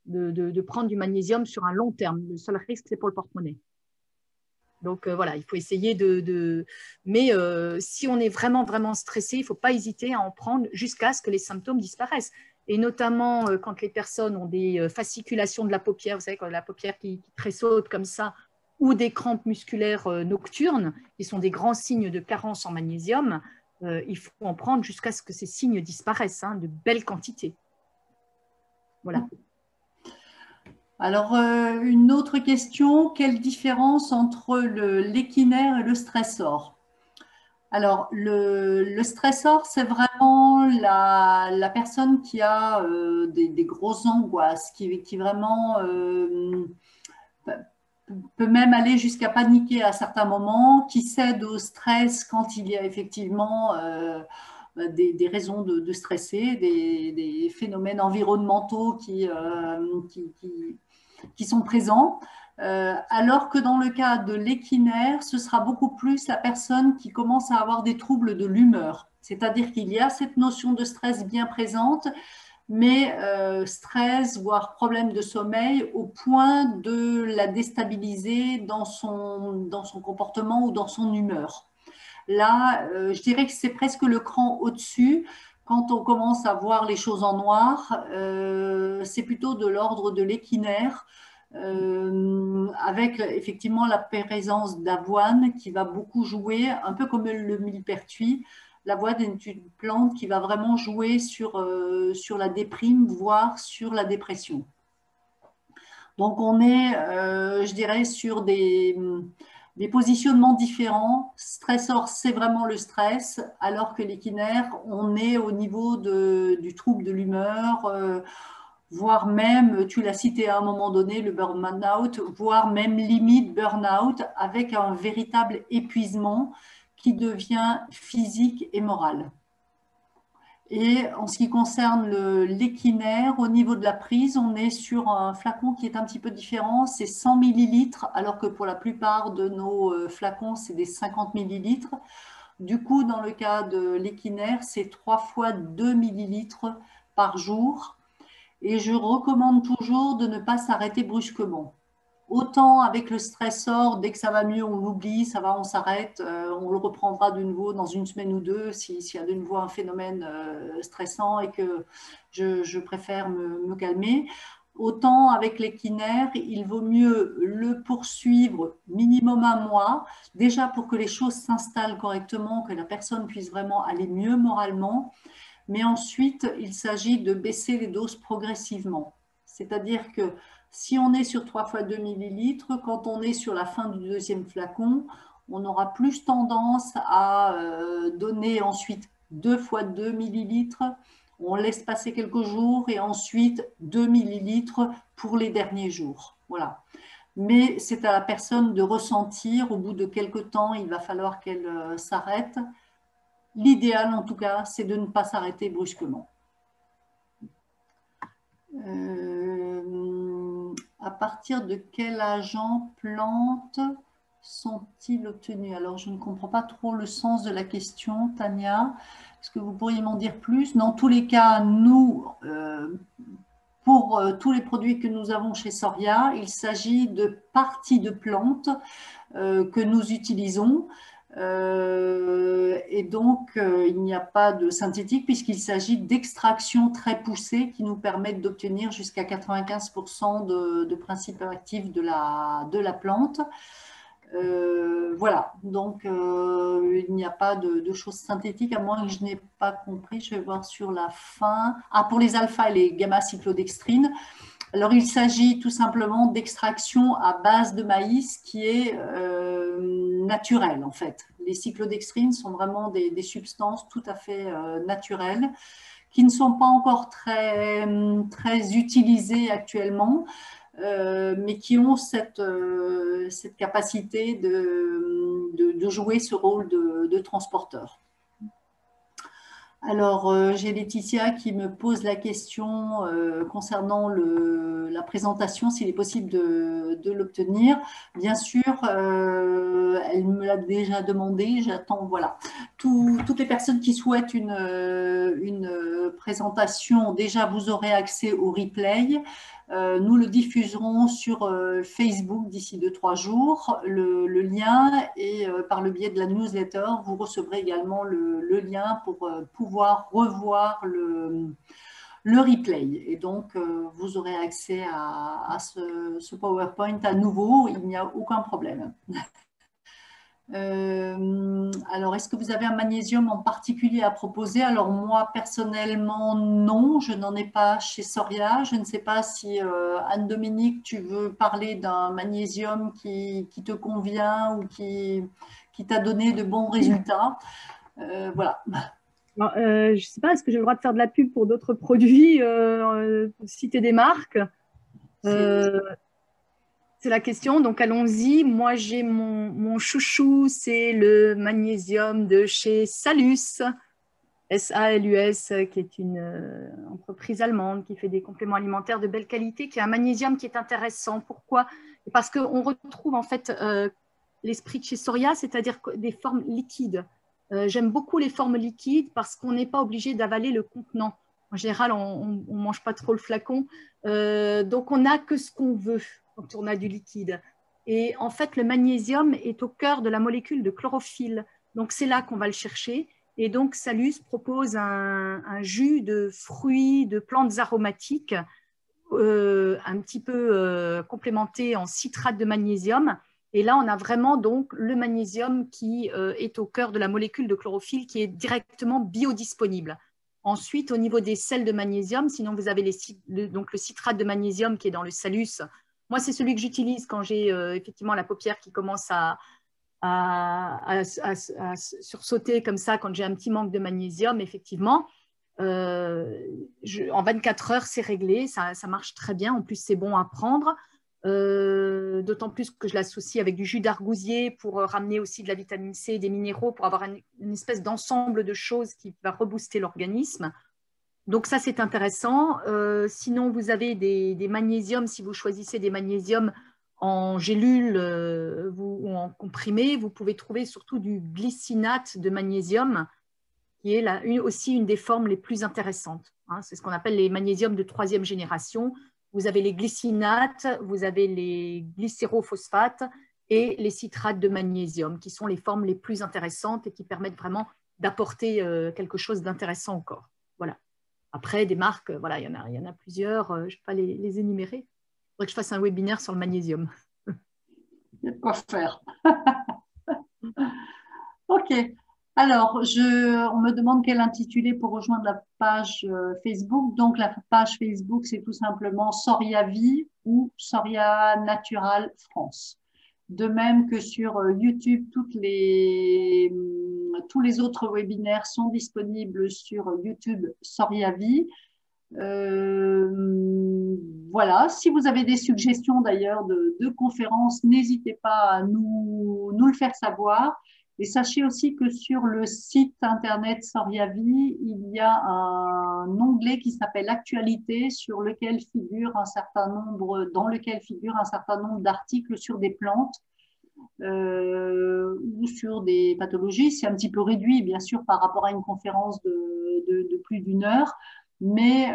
de prendre du magnésium sur un long terme. Le seul risque, c'est pour le porte-monnaie. Donc, voilà, il faut essayer Mais si on est vraiment, vraiment stressé, il ne faut pas hésiter à en prendre jusqu'à ce que les symptômes disparaissent. Et notamment, quand les personnes ont des fasciculations de la paupière, vous savez, quand la paupière qui tressaute comme ça, ou des crampes musculaires nocturnes, qui sont des grands signes de carence en magnésium, il faut en prendre jusqu'à ce que ces signes disparaissent, de belles quantités. Voilà. Alors, une autre question, quelle différence entre l'équinaire et le stressor? Alors, le stressor, c'est vraiment la personne qui a des grosses angoisses, qui vraiment peut même aller jusqu'à paniquer à certains moments, qui cède au stress quand il y a effectivement des raisons de stresser, des phénomènes environnementaux qui sont présents. Alors que dans le cas de l'équinaire, ce sera beaucoup plus la personne qui commence à avoir des troubles de l'humeur. C'est-à-dire qu'il y a cette notion de stress bien présente, mais stress, voire problème de sommeil, au point de la déstabiliser dans son comportement ou dans son humeur. Là, je dirais que c'est presque le cran au-dessus. Quand on commence à voir les choses en noir, c'est plutôt de l'ordre de l'équinaire, avec effectivement la présence d'avoine qui va beaucoup jouer, un peu comme le millepertuis. L'avoine est une plante qui va vraiment jouer sur la déprime, voire sur la dépression. Donc on est, je dirais, sur des positionnements différents. Stressor, c'est vraiment le stress, alors que l'équinaire, on est au niveau du trouble de l'humeur, voire même, tu l'as cité à un moment donné, le burn-out, voire même limite burn-out, avec un véritable épuisement qui devient physique et moral. Et en ce qui concerne l'équinaire, au niveau de la prise, on est sur un flacon qui est un petit peu différent, c'est 100 millilitres, alors que pour la plupart de nos flacons, c'est des 50 millilitres. Du coup, dans le cas de l'équinaire, c'est 3 fois 2 millilitres par jour. Et je recommande toujours de ne pas s'arrêter brusquement. Autant avec le stressor, dès que ça va mieux, on l'oublie, ça va, on s'arrête, on le reprendra de nouveau dans une semaine ou deux s'il y a de nouveau un phénomène stressant et que je préfère me calmer. Autant avec l'équinaire, il vaut mieux le poursuivre minimum un mois, déjà pour que les choses s'installent correctement, que la personne puisse vraiment aller mieux moralement. Mais ensuite, il s'agit de baisser les doses progressivement. C'est-à-dire que si on est sur 3 fois 2 millilitres, quand on est sur la fin du deuxième flacon, on aura plus tendance à donner ensuite 2 fois 2 millilitres. On laisse passer quelques jours et ensuite 2 millilitres pour les derniers jours. Voilà. Mais c'est à la personne de ressentir. Au bout de quelques temps, il va falloir qu'elle s'arrête. L'idéal, en tout cas, c'est de ne pas s'arrêter brusquement. À partir de quel agent plantes sont-ils obtenus? Alors, je ne comprends pas trop le sens de la question, Tania. Est-ce que vous pourriez m'en dire plus? Dans tous les cas, nous, pour tous les produits que nous avons chez Soria, il s'agit de parties de plantes que nous utilisons. Et donc, il n'y a pas de synthétique puisqu'il s'agit d'extractions très poussées qui nous permettent d'obtenir jusqu'à 95% de principes actifs de la plante. Voilà, donc il n'y a pas de choses synthétiques, à moins que je n'ai pas compris. Je vais voir sur la fin. Ah, pour les alpha et les gamma-cyclodextrines. Alors, il s'agit tout simplement d'extraction à base de maïs qui est naturelle, en fait. Les cyclodextrines sont vraiment des substances tout à fait naturelles qui ne sont pas encore très, très utilisées actuellement, mais qui ont cette capacité de jouer ce rôle de transporteur. Alors, j'ai Laetitia qui me pose la question concernant la présentation, s'il est possible de l'obtenir. Bien sûr, elle me l'a déjà demandé. J'attends, voilà. Toutes les personnes qui souhaitent une présentation, déjà, vous aurez accès au replay. Nous le diffuserons sur Facebook d'ici 2-3 jours, le lien, et par le biais de la newsletter, vous recevrez également le lien pour pouvoir revoir le replay. Et donc, vous aurez accès à ce PowerPoint à nouveau, il n'y a aucun problème. Alors, est-ce que vous avez un magnésium en particulier à proposer? Alors, moi, personnellement, non, je n'en ai pas chez Soria. Je ne sais pas si, Anne-Dominique, tu veux parler d'un magnésium qui te convient ou qui t'a donné de bons résultats. Voilà. Alors, je ne sais pas, est-ce que j'ai le droit de faire de la pub pour d'autres produits, citer des marques? C'est la question, donc allons-y. Moi, j'ai mon chouchou, c'est le magnésium de chez Salus, SALUS, qui est une entreprise allemande qui fait des compléments alimentaires de belle qualité, qui a un magnésium qui est intéressant. Pourquoi? Parce qu'on retrouve en fait l'esprit de chez Soria, c'est-à-dire des formes liquides. J'aime beaucoup les formes liquides parce qu'on n'est pas obligé d'avaler le contenant. En général, on ne mange pas trop le flacon, donc on n'a que ce qu'on veut quand on a du liquide. Et en fait, le magnésium est au cœur de la molécule de chlorophylle. Donc, c'est là qu'on va le chercher. Et donc, Salus propose un jus de fruits, de plantes aromatiques, un petit peu complémenté en citrate de magnésium. Et là, on a vraiment donc le magnésium qui est au cœur de la molécule de chlorophylle qui est directement biodisponible. Ensuite, au niveau des sels de magnésium, sinon vous avez donc le citrate de magnésium qui est dans le Salus. Moi, c'est celui que j'utilise quand j'ai effectivement la paupière qui commence à sursauter comme ça, quand j'ai un petit manque de magnésium, effectivement. En 24 heures, c'est réglé, ça marche très bien. En plus, c'est bon à prendre. D'autant plus que je l'associe avec du jus d'argousier pour ramener aussi de la vitamine C et des minéraux, pour avoir une espèce d'ensemble de choses qui va rebooster l'organisme. Donc ça, c'est intéressant. Sinon, vous avez des magnésiums. Si vous choisissez des magnésiums en gélule ou en comprimé, vous pouvez trouver surtout du glycinate de magnésium, qui est aussi une des formes les plus intéressantes. Hein. C'est ce qu'on appelle les magnésiums de 3e génération. Vous avez les glycinates, vous avez les glycérophosphates et les citrates de magnésium, qui sont les formes les plus intéressantes et qui permettent vraiment d'apporter quelque chose d'intéressant au corps. Voilà. Après, des marques, voilà, il y en a plusieurs, je ne vais pas les énumérer. Il faudrait que je fasse un webinaire sur le magnésium. Il y a de quoi faire. Ok. Alors, on me demande quel intitulé pour rejoindre la page Facebook. Donc, la page Facebook, c'est tout simplement Soria Vie ou Soria Natural France. De même que sur YouTube, tous les autres webinaires sont disponibles sur YouTube Soria Vie. Voilà, si vous avez des suggestions d'ailleurs de conférences, n'hésitez pas à nous le faire savoir. Et sachez aussi que sur le site internet Soria Vie, il y a un onglet qui s'appelle Actualité dans lequel figure un certain nombre d'articles sur des plantes ou sur des pathologies. C'est un petit peu réduit, bien sûr, par rapport à une conférence de plus d'1 heure. Mais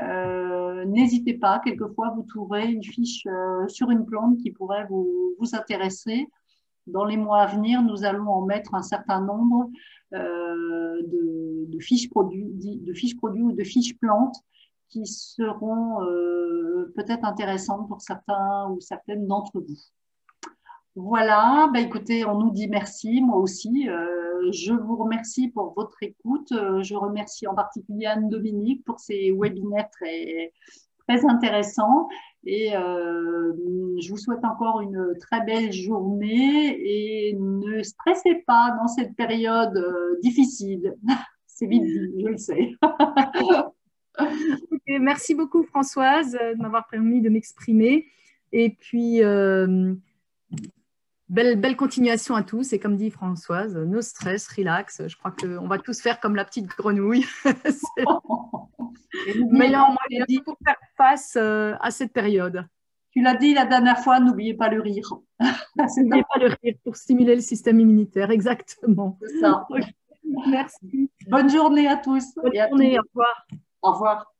n'hésitez pas, quelquefois vous trouverez une fiche sur une plante qui pourrait vous intéresser. Dans les mois à venir, nous allons en mettre un certain nombre de fiches produits ou de fiches plantes qui seront peut-être intéressantes pour certains ou certaines d'entre vous. Voilà, bah écoutez, on nous dit merci, moi aussi. Je vous remercie pour votre écoute. Je remercie en particulier Anne-Dominique pour ses webinaires très, très intéressants. Et je vous souhaite encore une très belle journée et ne stressez pas dans cette période difficile. C'est vite dit, je le sais. Okay, merci beaucoup Françoise de m'avoir permis de m'exprimer. Et puis, belle continuation à tous. Et comme dit Françoise, no stress, relax. Je crois qu'on va tous faire comme la petite grenouille. C'est le meilleur moyen pour faire face à cette période. Tu l'as dit la dernière fois, n'oubliez pas le rire. N'oubliez pas le rire pour stimuler le système immunitaire, exactement. C'est ça. Merci. Bonne journée à tous. Bonne journée, au revoir. Au revoir.